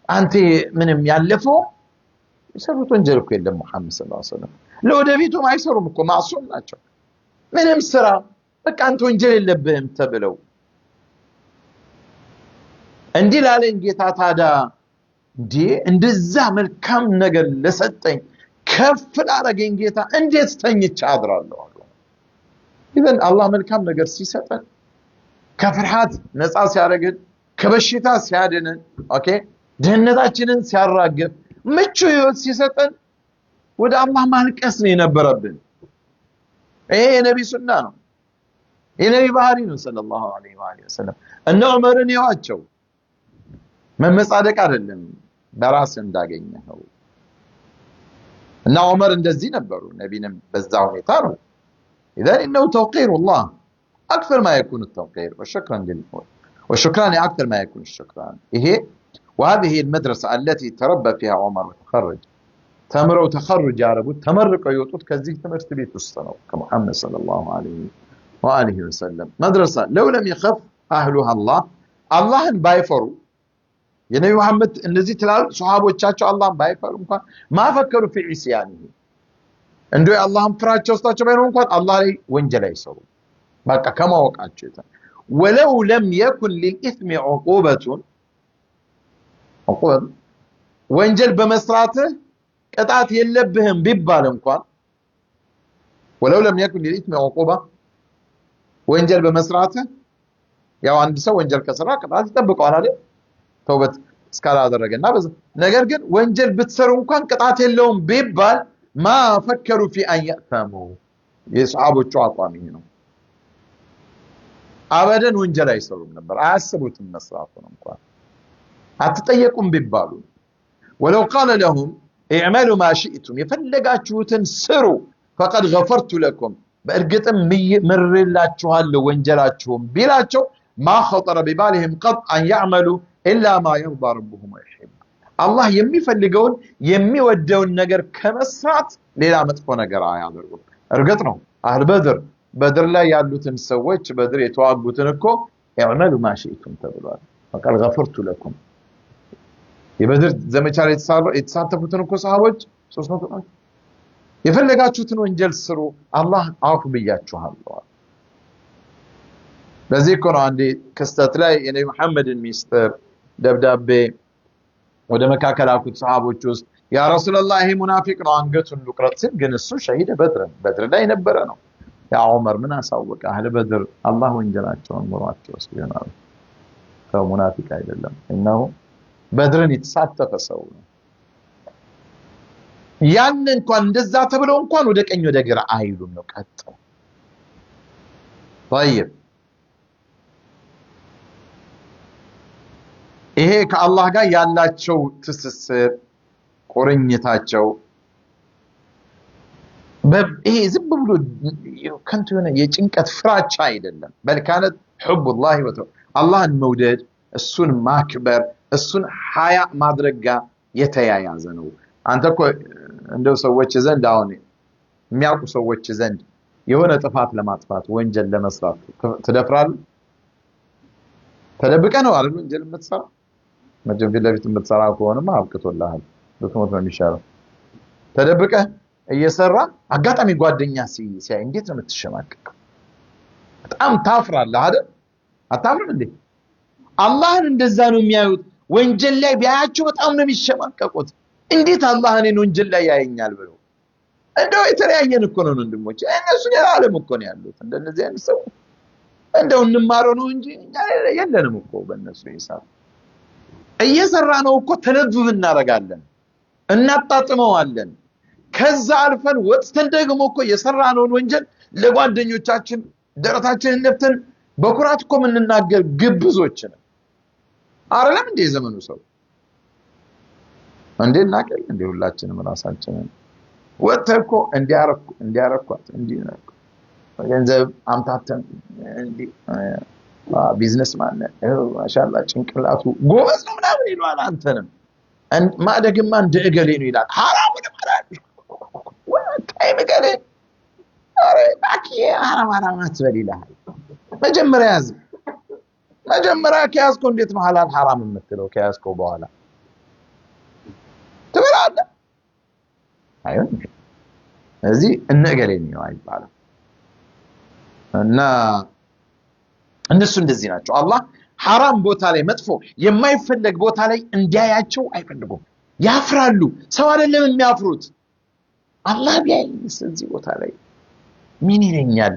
አንተ ምንም ያለፈው ይሰሩት ወንጀል እኮ የለም መሐመድ ሰለላሁ ዐለይሂ ወሰለም ለወደፊቱም አይሰሩም እኮ ማዕሱም ናቸው ምንም ስራ በቃ አንተ ወንጀል የለብህም ተብለው እንዲህ ላለን ጌታ ታዲያ እንዴ እንደዛ መልካም ነገር ለሰጠኝ ከፍ ላረገኝ ጌታ እንዴት ተኝቼ አድራለሁ ኢዘን አላህ መልካም ነገር ሲሰጠን ከፍርሃት ነፃ ሲያረግን ከበሽታ ሲያድነን ኦኬ ድህነታችንን ሲያራግፍ ምቹ ህይወት ሲሰጠን ወደ አላህ ማልቀስ ነው የነበረብን ይሄ የነብይ ሱና ነው የነብይ ባህሪ ነው ሰለላሁ ዐለይሂ ወሰለም እነ ዑመርን ያዋቸው መመጻደቅ አይደለም በራስ እንዳገኘው እና ዑመር እንደዚህ ነበሩ ነብይንም በዛው ሁኔታ ነው اذا انه توقير الله اكثر ما يكون التوقير والشكران اكثر ما يكون الشكران هي وهذه المدرسه التي تربى فيها عمر وتخرج تمروا تخرج يا رب تمرقوا يوطوا كذي تمرت بيت السنه كمحمد صلى الله عليه واله وسلم مدرسه لو لم يخف اهلها الله بايفروا يا نبي محمد እነዚህ ትላል ሱሐቦቻቸው አላህን ባይፈሩ እንኳን ማፈከሩ في عصيانه እንደው አላህን ፍራቸው ውስጣቸው ባይኖር እንኳን አላህ ላይ ወንጀል አይሰሩ በቃ ከማወቃቸው ولو لم يكن للاثم عقوبه ወንጀል በመስራትህ ቅጣት የለብህም ቢባል እንኳን ولو لم يكن للاثم عقوبه ወንጀል በመስራትህ ያው አንድ ሰው ወንጀል ከሰራ ቅጣት ይጠብቀዋል አይደል ተውበት እስካላደረገና ነገር ግን ወንጀል ብትሰሩ እንኳን ቅጣት የለውም ቢባል ما فكروا في ان يأثموا የሷሃቦቹ አቋም ይሄ ነው አበደን ወንጀል አይሰሩም ነበር አያስቡትም መስራቱን እንኳን አትጠየቁም ቢባሉ ولو قال لهم اعملوا ما شئتم يفلغاችሁትን ስሩ فقد غفرت لكم በእርግጥም ምርላችኋለሁ ወንጀላችሁም ቢላቸው ما خطر ببالهم قط ان يعملوا الا ما يرضى ربهم ويحب الله የሚፈልገውን የሚወደውን ነገር ከመስራት ሌላ መጥፎ ነገር አያደርጉም እርግጥ ነው አህል በድር ላይ ያሉትን ሰዎች በድር የተዋጉትን እኮ اعملوا ما شئتم ተብሏል فقد غفرت لكم የበድር ዘመቻ ላይ የተሳተፉትን እኮ ሰሃቦች 300 ናቸው የፈለጋችሁትን ወንጀል ስሩ አላህ አፉ ብያችኋለሁ ለዚህ እኮ ነው አንዴ ክስተት ላይ የነብይ መሐመድን ሚስጥር ደብዳቤ ወደ መካከላኩት ሰሃቦች ውስጥ ያ ረሱላህ ይሄ ሙናፊቅ ነው አንገቱን ልቁረጥ ሲል ግን እሱ ሸሂድ በድር ላይ ነበረ ነው ያ ዑመር ምን አሳወቀ አህለ በድር አላህ ወንጀላቸውን ምሯቸው ሲሆናል ሰው ሙናፊቅ አይደለም እነሆ በድርን የተሳተፈ ሰው ነው ያን እንኳን እንደዛ ተብለው እንኳን ወደ ቀኝ ወደ ግራ አይሉም ነው ቀጥ طيب ይሄ ከአላህ ጋር ያላቸው ትስስር ቁርኝታቸው ይሄ ዝም ብሎ ከንቱ የሆነ የጭንቀት ፍራቻ አይደለም በልካነት حب الله አላህን መውደድ እሱን ማክበር እሱን ሐያ ማድረግ ጋር የተያያዘ ነው አንተ እኮ እንደው ሰዎች ዘንድ አሁን የሚያውቁ ሰዎች ዘንድ የሆነ ጥፋት ለማጥፋት ወንጀል ለመስራት ተደፍራል ተደብቀ ነው አይደል ወንጀል የምትሰራ መጀመሪያ ፊት ለፊት የምትሰራ ከሆነማ አብቅቶልሃል በትሞት ነው የሚሻለው ተደብቀ እየሰራ አጋጣሚ ጓደኛ ሲያይ እንዴት ነው የምትሸማቀቀው በጣም ታፍራለህ አይደል አታፍርም እንዴ አላህን እንደዛ ነው የሚያዩት ወንጀል ላይ ቢያያቸው በጣም ነው የሚሸማቀቁት እንዴት አላህ እኔን ወንጀል ላይ ያየኛል ብለው እንደው የተለያየን እኮ ነው ወንድሞች እነሱ የዓለም እኮ ነው ያሉት እንደነዚህ አይነት ሰው እንደው እንማረው ነው እንጂ የለንም እኮ በእነሱ ሂሳብ እየሰራ ነው እኮ ተለብብ እናረጋለን እናጣጥመዋለን ከዛ አልፈን ወጥተን ደግሞ እኮ የሰራነውን ወንጀል ለጓደኞቻችን ደረታችንን ነፍተን በኩራት እኮ ምንናገር ግብዞች ነን አይደለም እንደ ዘመኑ ሰው እንዴ እናቀል እንደ ሁላችንም ራሳችንን ወጥተኮ እንዲያረኳት እንዲነቁ ገንዘብ አምታተን እንዲ ቢዝነስ ማን ማሻአላ ጭንቅላቱ ጎበዝ ነው ምናምን ይሏል አንተንም ማደግማ እንደ እገሌ ነው ይላል حرام ነው ማለት ወጣይ መገለ አረ ባኪ حرام አትበል ይላል መጀመሪያ ከያዝኮ እንዴት ነው ሐላል حرام የምትለው ከያዝኮ በኋላ ትበላለህ አይሆን እዚህ እነገሌ ነው አይባልም እና እነሱ እንደዚህ ናቸው አላህ حرام ቦታ ላይ መጥፎ የማይፈልግ ቦታ ላይ እንዲያያቸው አይፈልጉም ያፍራሉ ሰው አይደለም የሚያፍሩት አላህ ቢያይስ እዚህ ቦታ ላይ ምን ይለኛል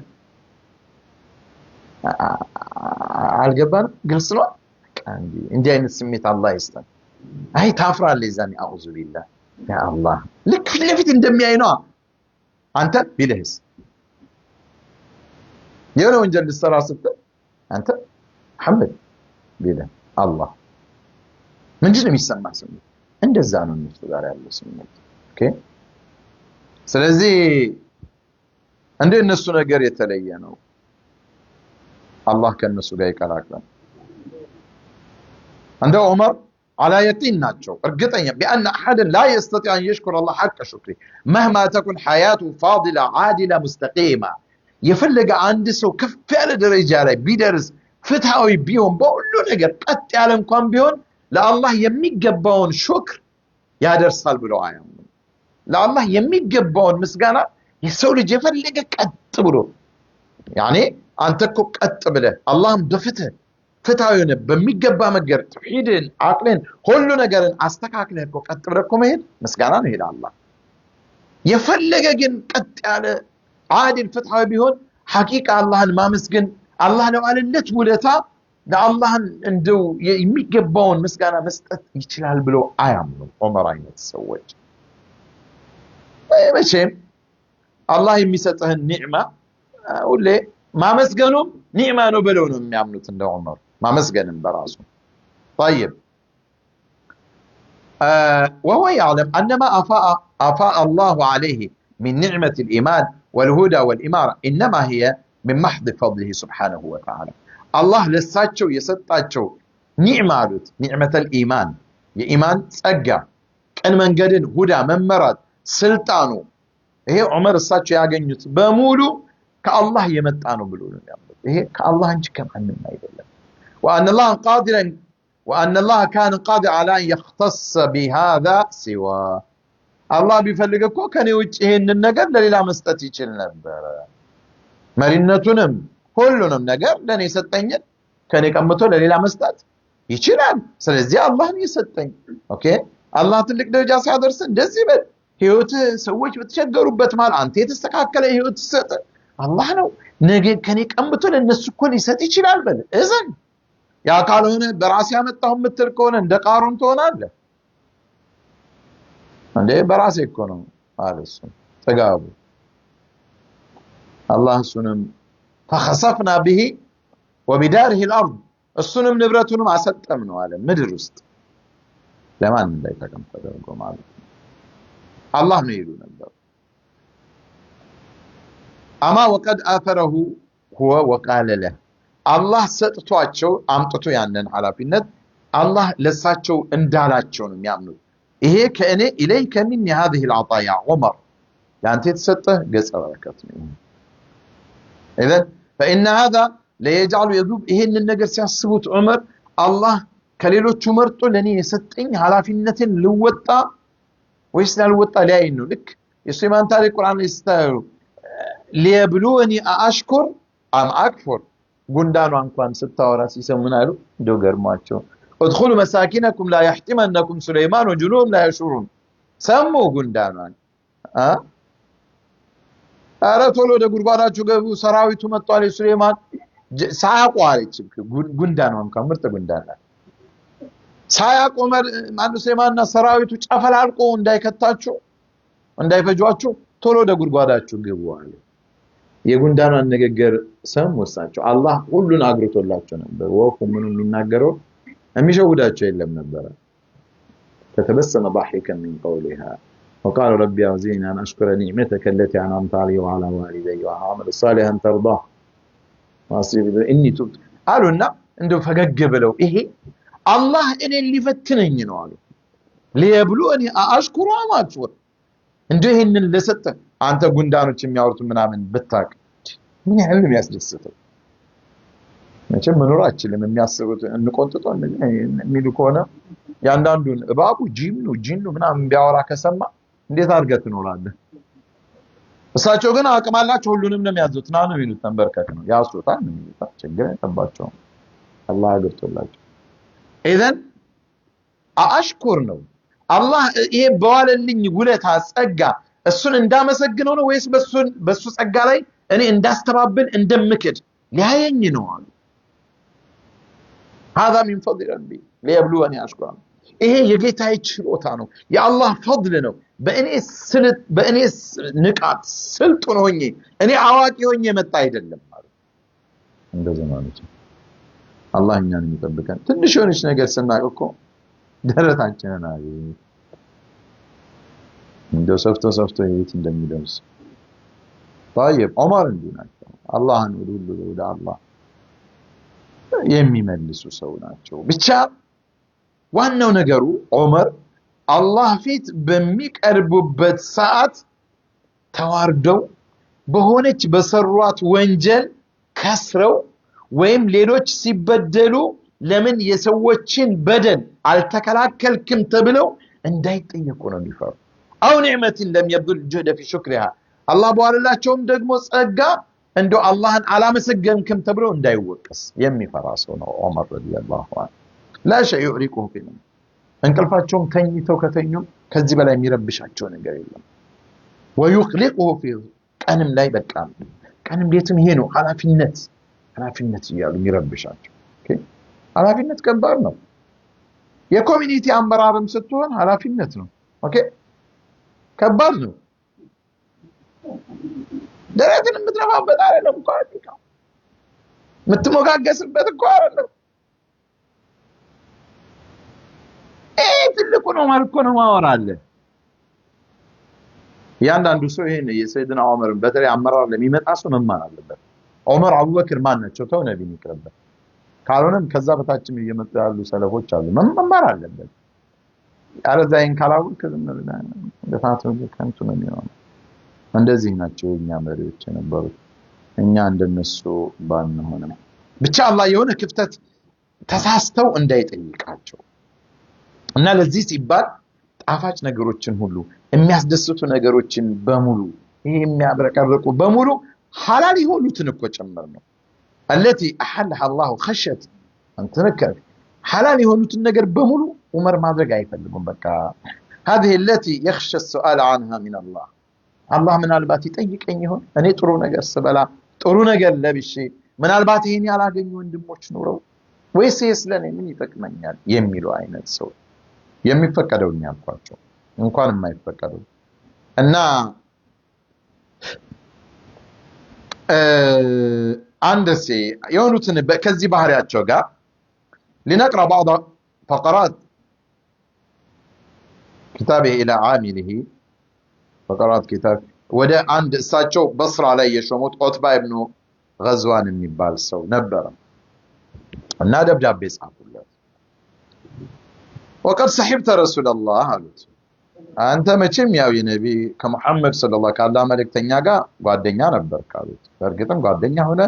አልገባን ግልጽ ነው እንዲህ አይነት ስሜት አላህ ይስጠን አይ ታፍራለህ ይዛኔ አዑዙ ቢላህ ያ አላህ ልክ ለፊት እንደሚያይ ነው አንተ ቢልህስ የሆነ ወንጀል ልትሰራ ስትል አንተ መሐመድ ቢልህ አላህ ምንድን ነው የሚሰማህ ስሜት እንደዛ ነው እነሱ ጋር ያለው ስሜት ኦኬ ስለዚህ እንደ እነሱ ነገር የተለየ ነው الله كان نسوغا يقراقل عند عمر على يقين ناتشو ارغطنيا بان احد لا يستطيع ان يشكر الله حق شكره مهما تكن حياته فاضله عادله مستقيمه يفلق عند سو كف على درجه ላይ ቢደርስ ፍትሃዊ ቢሆን በሁሉ ነገር ቀጥ ያለ እንኳን ቢሆን ለአላህ የሚገባውን ሹክር ያደርሳል ብለው አያምኑ ለአላህ የሚገባውን ምስጋና የሰው ልጅ የፈለገ ቀጥ ብሎ ያኔ አንተ እኮ ቀጥ ብለህ አላህም ፍትሃዊውን በሚገባ መገር ተውሂድን አቅልን ሁሉ ነገርን አስተካክለህ እኮ ቀጥ ብለህ እኮ መሄድ ምስጋና ነው ይላል አላህ የፈለገ ግን ቀጥ ያለ عادل ፍትሃዊ ቢሆን ሐቂቃ አላህን ማመስገን አላህ ለዋለለት ውለታ ለአላህ እንደው የሚገባውን ምስጋና መስጠት ይችላል ብሎ አያምኑ ዑመር አይነት ሰዎች መቼም አላህ የሚሰጥህን ኒዕማ ሁሌ ማመስገኑም ኒዕማ ነው ብለው ነው የሚያምኑት እንደ ዑመር ማመስገንም በራሱ طيب وهو يعلم ان ما افاء الله عليه من نعمه الايمان والهدى والاماره انما هي من محض فضله سبحانه وتعالى الله ለሳቸው የሰጣቸው ኒዕማ አሉት ኒዕመተ الإيمان የኢማን ጸጋ ቀን መንገድን ሁዳ መመራት ስልጣኑ ይሄ ዑመር እሳቸው ያገኙት በሙሉ كالله يمتانو بلون ይሄ كالله እንጂ ከማንም አይደለም وان الله كان قادر على ان يختص بهذا سوى الله ቢፈልግ እኮ ከኔ ውጭ ይሄንን ነገር ለሌላ መስጠት ይችል ነበር መሪነቱንም ሁሉንም ነገር ለኔ ሰጠኝ ከኔ ቀምቶ ለሌላ መስጠት ይችላል ስለዚህ አላህ ነው የሰጠኝ ኦኬ አላህ ትልቅ ደረጃ ሲያደርስ እንደዚህ በል ህይወት ሰዎች በተቸገሩበት ማለት አንተ የተስተካከለ ህይወት ሰጠ አላህ ነው ነገ ከኔ ቀምቶ ለነሱ እኮ ሊሰጥ ይችላል በል እዘን ያ ካልሆነ በራስ ያመጣው ምትል ከሆነ እንደ ቃሩን ትሆናለህ እንዴ በራስ እኮ ነው አለሱ ተጋቡ አላህ ሱንም فخسفنا به وبداره الارض እሱንም ንብረቱንም አሰጠም ነው አለ ምድር ውስጥ ለማን እንዳይተቀም ተደርጎ ማለት አላህ ነው ይሉ ነበር اما وقد اثره هو وقال له الله ሰጥቷቸው አምጥቶ ያንን ሐላፊነት አላህ ለሳቸው እንዳላቸው ነው የሚያምኑት ይሄ ከእኔ ኢለይከ من هذه العطايا عمر ያንተ የተሰጠ ገጸ በረከት ነው اذا فان هذا لا يجعل يذوب ይሄንን ነገር ሲያስቡት ዑመር አላህ ከሌሎቹ መርጦ ለኔ የሰጠኝ ሐላፊነትን ልወጣ ወይስ ላልወጣ ላይ ነው ልክ የሱለይማን ታሪክ ቁርአን ይስተው ليبلوني أشكر أم أكفر ጉንዳኑ እንኳን ስታወራ ሲሰሙን አሉ እንደው ገርማቸው ادخلوا مساكنكم لا يحتمنكم سليمان وجنود لا يشعرون ሰሙ ጉንዳኗን አረ ቶሎ ወደ ጉርጓዳችሁ ገቡ ሰራዊቱ መጥቷል ሱሌማን ሳያቋለች ጉንዳኗ እንኳን ምርጥ ጉንዳና ሳያቆመር ማን ሱሌማንና ሰራዊቱ ጨፈላልቆ እንዳይከታችሁ እንዳይፈጇችሁ ቶሎ ወደ ጉርጓዳችሁ ገቡ አለ የጉንዳኗን ንግግር ሰሙሳቸው አላህ ሁሉን አግርቶላቸው ነበር ወፉ ምኑ የሚናገረው የሚሸውዳቸው የለም ነበር فتبسم ضاحكا من قولها وقال ربي أوزعني أن أشكر نعمتك التي أنعمت علي وعلى والدي وأعمل صالحا ترضاه واصير إني تبت قالوا لنا عنده فقق بلو إيه الله إني اللي فتنني نوالو ليبلوني أشكر وما أكفر عنده إن اللي ستة أنت قندانو كم يعرض منا من بتاك من يعلم يسلسته መቼም መኖራችን ለሚያስቡት እንቆንጥጦ የሚልኮና ያንዳንዱን እባቡ ጂኑ ምናምን ቢያወራ ከሰማ እንዴት አድርገህ ትኖራለህ እሳቸው ግን አቅም አላቸው ሁሉንም ነው የሚያዙት ና ነው የሚሉት ተንበርከክ ነው ያሱታል ነው የሚሉት ችግር አይጠባቸው አላህ አግርቶላቸው ኢዘን አሽኩር ነው አላህ ይሄ በዋለልኝ ውለታ ጸጋ እሱን እንዳመሰግነው ነው ወይስ በሱ ጸጋ ላይ እኔ እንዳስተባብል እንደምክድ ሊያየኝ ነው አሉ هذا من فضل ربي ليبلوني أشكر إيه يجيتاي ችሎታ ነው የአላህ فضل ነው በእኔ ንቃት ስልጡን ሆኜ እኔ አዋቂ ሆኜ መጣ አይደለም ማለት እንደዚህ ማለት ነው አላህ እኛን ይጠብቀን ትንሽ ሆነች ነገር ስናቅ እኮ ደረታችንን አይ እንደው ሰፍቶ የት እንደሚደርስ طيب ዑመር እንዲናቸው አላህን ወደ አላህ የሚመልሱ ሰው ናቸው ብቻ ዋናው ነገሩ ዑመር አላህ ፊት በሚቀርቡበት ሰዓት ተዋርደው በሆነች በሰሯት ወንጀል ከስረው ወይም ሌሎች ሲበደሉ ለምን የሰዎችን በደል አልተከላከልክም ተብለው እንዳይጠየቁ ነው የሚፈሩ አው ንዕመትን ለም يبذل جهد في شكرها አላህ በዋለላቸውም ደግሞ ጸጋ እንደው አላህን አላመሰገንክም ተብሎ እንዳይወቀስ የሚፈራ ሰው ነው ዑመር ረዲየላሁ ዐንሁ لا شيء يعرقه في النوم እንቅልፋቸውም ተኝተው ከተኙም ከዚህ በላይ የሚረብሻቸው ነገር የለም ويقلقه في ቀንም ላይ በቃ ቀንም ቤትም ይሄ ነው ኃላፊነት ይያሉ የሚረብሻቸው ኦኬ ኃላፊነት ከባድ ነው የኮሚኒቲ አመራርም ስትሆን ኃላፊነት ነው ኦኬ ከባድ ነው ደረትን የምትረፋበት አይደለም እኮ አጥቂካ የምትሞጋገስበት እኮ አይደለም ትልቁ ነው ማለት ነው ማወራለ ያንዳንዱ ሰው ይሄን የሰይድና ዑመርን በተለይ አመራር ለሚመጣ ሰው መማር አለበት ዑመር አቡበክር ማን ናቸው ተው ነብይ ይቅርበት ካልሆነም ከዛ በታችም እየመጡ ያሉ ሰለፎች አሉ መማር አለበት አረዛይን ካላውቅ ለፋቱ ከንቱ ነው የሚሆነው እንደዚህ ናቸው የኛ መሪዎች የነበሩ እኛ እንደነሱ ባንሆንም ብቻ አላህ የሆነ ክፍተት ተሳስተው እንዳይጠይቃቸው እና ለዚህ ሲባል ጣፋጭ ነገሮችን ሁሉ የሚያስደስቱ ነገሮችን በሙሉ ይሄ የሚያብረቀርቁ በሙሉ ሐላል የሆኑትን እኮ ጨምር ነው التي احلها الله خشيه ان تنكر حلال የሆኑትን ነገር በሙሉ ዑመር ማድረግ አይፈልጉም በቃ هذه التي يخشى السؤال عنها من الله الله ምናልባት ይጠይቀኝ ይሆን እኔ ጥሩ ነገር ስበላ ጥሩ ነገር ለብሼ ምናልባት ይሄን ያላገኙ ወንድሞች ኑረው ወይስ ስለኔ ምን ይጠቅመኛል የሚሉ አይነት ሰው የሚፈቀደው ያልኳቸው እንኳን የማይፈቀደው እና አንደሴ የሆኑትን ከዚህ ባህሪያቸው ጋር لنقرأ بعض فقرات كتابه إلى عامله فقرات كتاب ወደ አንድ እሳቸው በስራ ላይ የሾሙት ዑትባ ኢብኑ ገዝዋን የሚባል ሰው ነበር እና ደብዳቤ ጻፉለት وقد صحبت رسول الله አሉት አንተ መቼም ያው የነቢ ከመሐመድ ሰለላሁ ዐለይሂ መልእክተኛ ጋር ጓደኛ ነበር ካሉት በርግጥም ጓደኛ ሆነ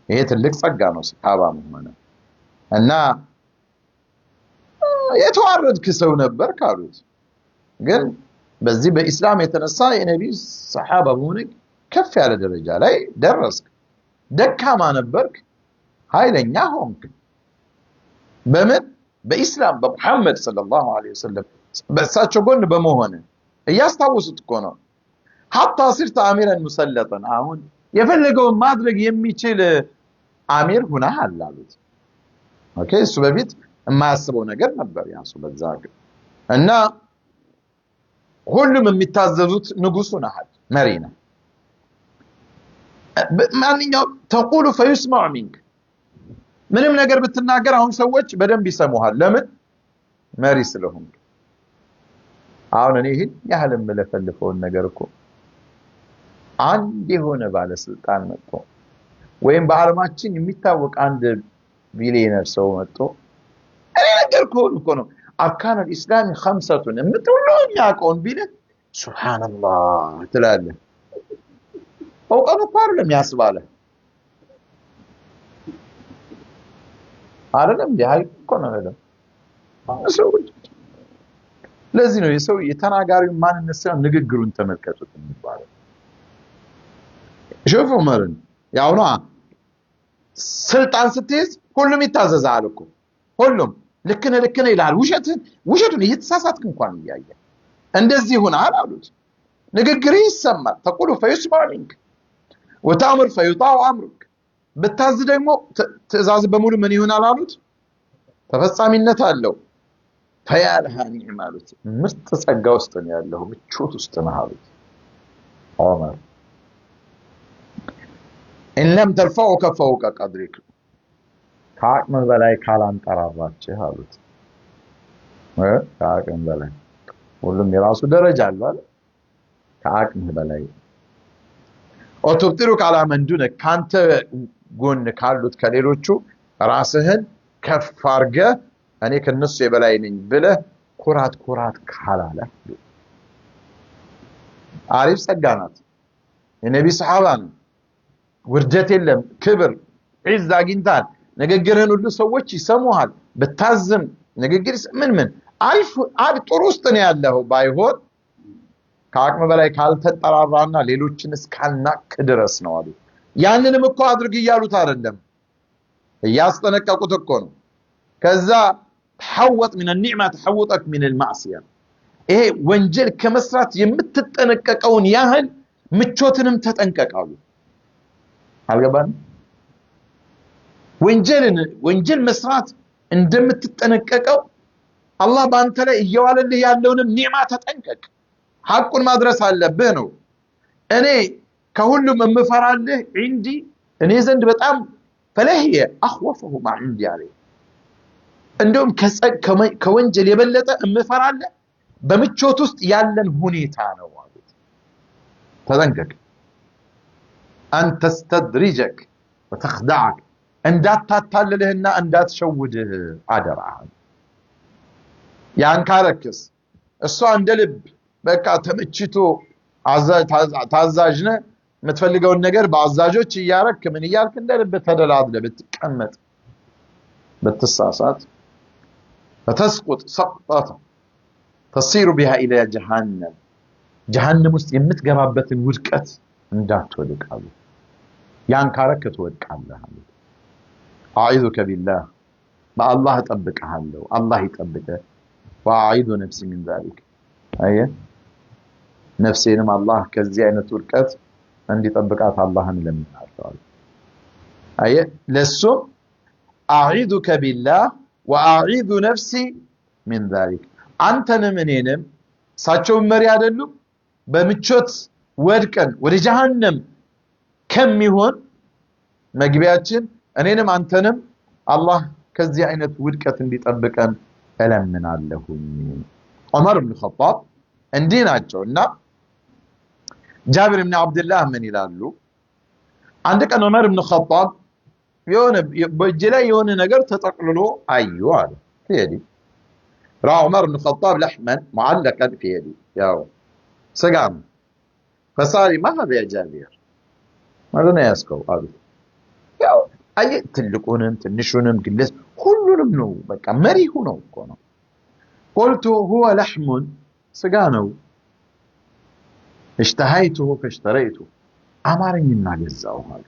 ይሄ ትልቅ ጸጋ ነው ሰሃባ መሆን እና የተዋረድክ ሰው ነበር ካሉት ግን በዚህ በእስላም የተነሳ የነቢ ሰሃባ ሆነክ ከፍ ያለ ደረጃ ላይ ደረስክ ደካማ ነበርክ ኃይለኛ ሆንክ በምን በእስላም በመሐመድ ሰለላሁ ዐለይሂ ወሰለም በሳቸው ጎን በመሆን ያስታውሱት እኮ ነው حتى صرت اميرا مسلطا አሁን የፈለገው ማድረግ የሚችል አሚር ሆነ አላሉት ኦኬ እሱ በፊት የማያስበው ነገር ነበር ያሱ በዛግ እና ሁሉም የሚታዘዙት ንጉሱ ነህ መሪና ማንኛው ተቁሉ فيسمع منك ምንም ነገር ብትናገር አሁን ሰዎች በደንብ ይሰሙሃል ለምን መሪ ስለሆንክ አሁን እኔ ይሄን ያህል መለፈልፈውን ነገር እኮ አንድ የሆነ ባለስልጣን መጥቶ ወይም በአለማችን የሚታወቅ አንድ ቢሊየነር ሰው መጥቶ እኔ ነገርኩህ እኮ ነው አርካን الاسلام 5 የምትውሉን ያቆን ቢለ ሱብሃንአላህ ትላለህ አውቀው እኮ አይደለም ያስባለ አይደለም ዲሃይ እኮ ነው አይደለም ሰው ለዚህ ነው የሰው የተናጋሪው ማንነት ሳይሆን ንግግሩን ተመልከቱት የሚባለው ሹፉ ዑመርን ያው ነው ስልጣን ስትይዝ ሁሉም ይታዘዛል እኮ ሁሉም ልክ ነህ ይላል ውሸቱን እየተሳሳትክ እንኳን ይያየ እንደዚህ ሆነ አላሉት ንግግር ይሰማል ተቆሉ فيسمع منك وتأمر فيطاع امرك በታዝ ደግሞ ትእዛዝ በሙሉ ምን ይሆናል አሉት ተፈጻሚነት አለው ፈያልሃ ኒዕማሉት ምርጥ ጸጋ ውስጥ ነው ያለው ምቾት ውስጥ ነው አሉት ዑመር إن لم ترفعك فوق قدرك ከአቅም በላይ ካላንጠራራችሁ አሉት ከአቅም በላይ ሁሉም የራሱ ደረጃ አለው አይደል ከአቅም በላይ ወትብጥሩክ على من دونك ካንተ ጎን ካሉት ከሌሎቹ ራስህን ከፍ አድርገህ እኔ ከነሱ የበላይ ነኝ ብለህ ኩራት ካላለ አሪፍ ጸጋናት የነቢ ሰሃባ ነው ውርደት የለም ክብር ዒዝ አግኝታል ንግግርህን ሁሉ ሰዎች ይሰሙሃል በታዝም ንግግር ምን አሪፍ ጥሩ ውስጥ ነው ያለው ባይሆን ከአቅም በላይ ካልተጠራራና ሌሎችን እስካልናክ ድረስ ነው አሉ ያንንም እኮ አድርግ ይያሉት አይደለም ያስጠነቀቁት እኮ ነው ከዛ ተሐወጥ من النعمه تحوطك من المعصيه ይሄ ወንጀል ከመስራት የምትጠነቀቀውን ያህል ምቾትንም ተጠንቀቃሉ አልገባን ወንጀል መስራት እንደምትጠነቀቀው አላህ ባንተ ላይ እየዋለልህ ያለውንም ኒዕማ ተጠንቀቅ ሐቁን ማድረስ አለብህ ነው እኔ ከሁሉም የምፈራልህ عندي እኔ ዘንድ በጣም فلهي اخوفه ما عندي عليه እንደውም ከወንጀል የበለጠ የምፈራልህ በምቾት ውስጥ ያለን ሁኔታ ነው ማለት ተጠንቀቅ أن تستدرجك وتخدعك እንዳታታልልህና እንዳትሸውድህ አደራህ ያን ካረክስ እሷ እንደልብ በቃ ተመችቶ ታዛዥነ የምትፈልገውን ነገር በአዛዦች እያረክ ምን ይያልክ እንደልብ ተደላድለ ብትቀመጥ በትሳሳት فتسقط سقطة تصير بها إلى جهنم ውስጥ የምትገባበትን ውድቀት እንዳትወድቅ አሉ ያን ካረክ ትወድቃለህ አሉ أعوذ بالله ما الله يطبقها له الله يطبقه وأعيذ نفسي من ذلك أيه نفسينم الله كزي አይነት ውድቀት እንዲጠብቃት አላህን ለምንታል أيه ለሱ أعيذك بالله وأعيذ نفسي من ذلك አንተንም እኔንም ሳቸው መሪ አይደሉም በምቾት ወድቀን ወደ ጀሃነም ከሚሆን መግቢያችን እኔንም አንተንም አላህ ከዚህ አይነት ውድቀት እንዲጠብቀን እለምናለሁኝ ዑመር ኢብኑ ኸጣብ እንዲህ ናቸውና ጃብር ኢብኑ አብዱላህ ምን ይላሉ አንድ ቀን ዑመር ኢብኑ ኸጣብ የሆነ በእጅ ላይ የሆነ ነገር ተጠቅልሎ አዩ አለ ይሄዲ رأى عمر بن الخطاب لحما معلقا في يدي ياو سقام فصار ما هذا يا جابر ماذا يسكو قال ያው ትልቁንም ትንሹንም ግለስ ሁሉንም ነው በቃ መሪ ሆነው እኮ ነው قلت هو لحم ስጋ ነው اشتهيته فاشتريته አማረኝና ገዛው አለ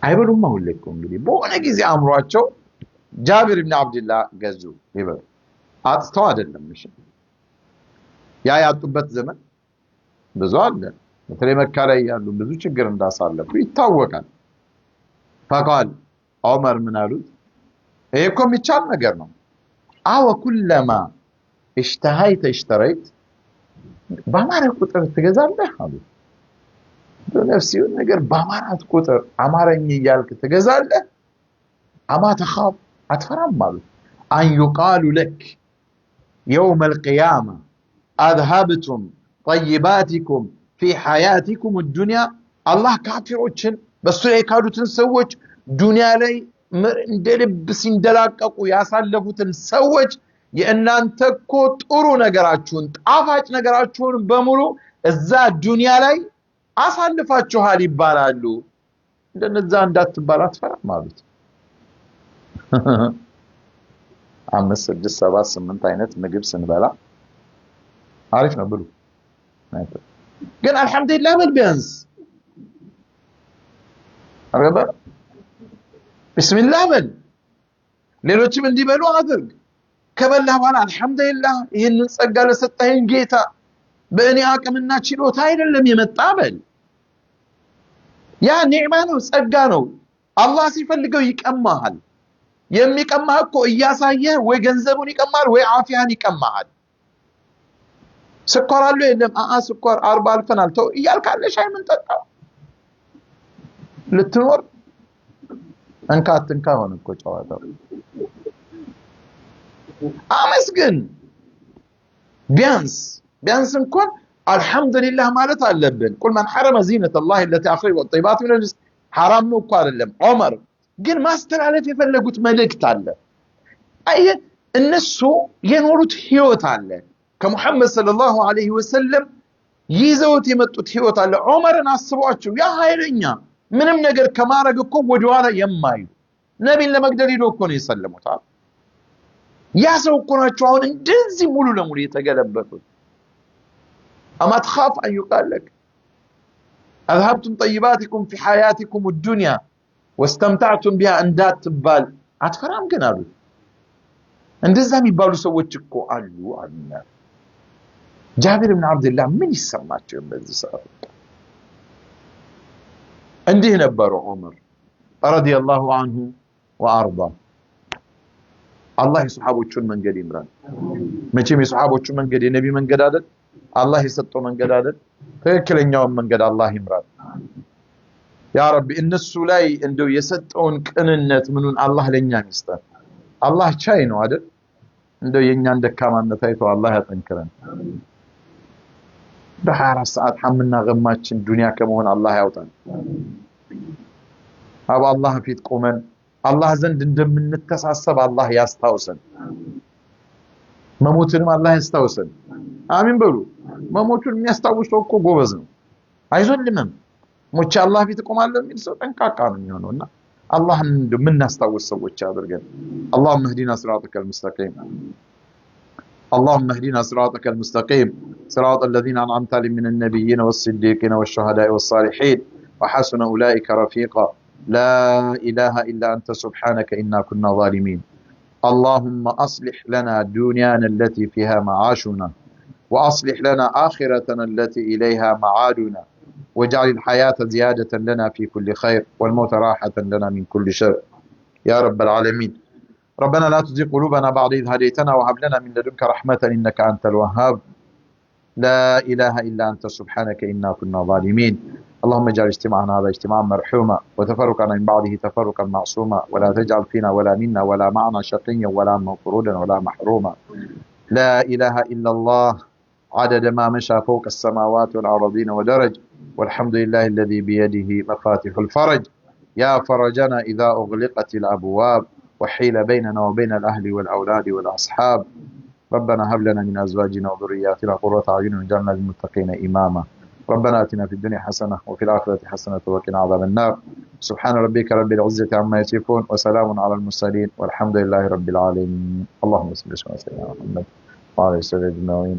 አይበሉም አሁንልኩ እንግዲህ በሆነ ጊዜ አምሯቸው ጃብር ኢብኑ አብዱላህ ገዙ ይበሉ አጥተው አይደለም እሺ ያ ያጡበት ዘመን ብዙ አለ በተለይ መካ ላይ ያሉ ብዙ ችግር እንዳሳለፉ ይታወቃል فقال عمر من قالوا ايكم የሚቻል ነገር ነው አው ኩለማ اشتهيت اشتريت በማረ ቁጥር ትገዛለህ አሉ ነፍሲው ነገር በአማራት ቁጥር አማረኝ እያልክ ትገዛለህ አማ ተኻፍ አትፈራም ማለት አን ይቃሉ ለክ يوم القيامة أذهبتم طيباتكم في حياتكم الدنيا الله كافروችን በሱ የካዱትን ሰዎች ዱንያ ላይ እንደልብ ሲንደላቀቁ ያሳለፉትን ሰዎች የእናንተ እኮ ጥሩ ነገራችሁን ጣፋጭ ነገራችሁን በሙሉ እዛ ዱንያ ላይ አሳልፋችኋል ይባላሉ እንደነዛ እንዳትባል አትፈራም ማለት 5 6 7 8 አይነት ምግብ ስንበላ አሪፍ ነው ብሉ ግን አልহামዱሊላህ በል ቢያንስ አረባ ቢስሚላህ በል ሌሎችም እንዲበሉ አድርግ ከበላህ በኋላ አልহামዱሊላህ ይሄንን ጸጋ ለሰጠኸኝ ጌታ በእኔ አቅምና ችሎታ አይደለም የመጣ በል ያ ኒዕማ ነው ጸጋ ነው አላህ ሲፈልገው ይቀማሃል የሚቀማህ እኮ እያሳየ ወይ ገንዘቡን ይቀማል ወይ አፊያን ይቀማል ስኳር አለ የለም ስኳር 40 አልፈናል ተው እያልካለ ሻይ ምን ጠጣው ልትኖር እንካትንካ ሆነ እኮ ጨዋታው አመስግን ቢያንስ እንኳን አልহামዱሊላህ ማለት አለብን ቁል ማን حرم زينة الله التي أخرج والطيبات من الرزق حرام ነው እኮ አይደለም ዑመር ግን ማስተላለፍ የፈለጉት መልእክት አለ አየ እነሱ የኖሩት ህይወት አለ ከሙሐመድ ሰለላሁ ዐለይሂ ወሰለም ይዘውት የመጡት ህይወት አለ ዑመርን አስቧቸው ያ ኃይለኛ ምንም ነገር ከማረግ እኮ ወደኋላ የማዩ ነብይን ለመግደል ሄዶ እኮ ነው የሰለሙት ያ ሰው እኮ ናቸው አሁን እንደዚህ ሙሉ ለሙሉ የተገለበጡት አማ تخاف ان يقال لك اذهبتم طيباتكم في حياتكم الدنيا واستمتعتم بها اندات تبال አትፈራም ግን አሉ እንደዛ የሚባሉ ሰዎች እኮ አሉ አሉና ጃቢር ኢብኑ አብዱላህ ምን ይሰማቸው በዚህ ሰዓት እንዲህ ነበሩ ዑመር ረዲየላሁ ዐንሁ ወአርዳ አላህ የሱሐቦቹን መንገድ ይምራል መቼም የሱሐቦቹን መንገድ የነቢ መንገድ አይደል አላህ የሰጠው መንገድ አይደል ትክክለኛውን መንገድ አላህ ይምራል ያ ረቢ እነሱ ላይ እንደው የሰጠውን ቅንነት ምኑን አላህ ለኛ ይስጣል አላህ ቻይ ነው አይደል እንደው የኛን ደካማነት አይቶ አላህ ያጠንክረን በ24 ሰዓት ሐምና ገማችን ዱንያ ከመሆን አላህ ያውጣን አባ አላህ ፊት ቆመን አላህ ዘንድ እንደምንተሳሰብ አላህ ያስታውሰን መሞትንም አላህ ያስታውሰን አሚን በሉ መሞቱን የሚያስታውሰው እኮ ጎበዝ ነው አይዞልንም ሞቼ አላህ ፊት ቆማለሁ የሚል ሰው ጠንቃቃ ነው የሚሆነውና አላህን እንደምናስታውስ ሰዎች አድርገን اللهم اهدنا صراطك المستقيم اللهم اهدنا صراطك المستقيم صراط الذين أنعمت عليهم من النبيين والصديقين والشهداء والصالحين وحسن أولئك رفيقا لا إله إلا أنت سبحانك إنا كنا ظالمين اللهم أصلح لنا دنيانا التي فيها معاشنا وأصلح لنا آخرتنا التي إليها معادنا واجعل الحياة زيادة لنا في كل خير والموت راحة لنا من كل شر يا رب العالمين ربنا لا تزغ قلوبنا بعد إذ هديتنا وهب لنا من لدنك رحمة إنك أنت الوهاب لا إله إلا أنت سبحانك إنا كنا ظالمين اللهم اجعل اجتماعنا هذا اجتماعا مرحوما وتفرقنا من بعده تفرقا معصوما ولا تجعل فينا ولا منا ولا معنا شقيا ولا مطرودا ولا محروما لا إله إلا الله عدد ما مشى فوق السماوات والأرضين ودرج والحمد لله الذي بيده مفاتيح الفرج يا فرجنا إذا أغلقت الأبواب وحيل بيننا وبين الأهل والأولاد والأصحاب ربنا هب لنا من أزواجنا وذرياتنا قرة أعين واجعلنا للمتقين إماما ربنا آتنا في الدنيا حسنة وفي الآخرة حسنة وقنا عذاب النار سبحان ربك رب العزة عما يصفون وسلام على المرسلين والحمد لله رب العالمين اللهم صل وسلم على محمد وعلى آله وصحبه أجمعين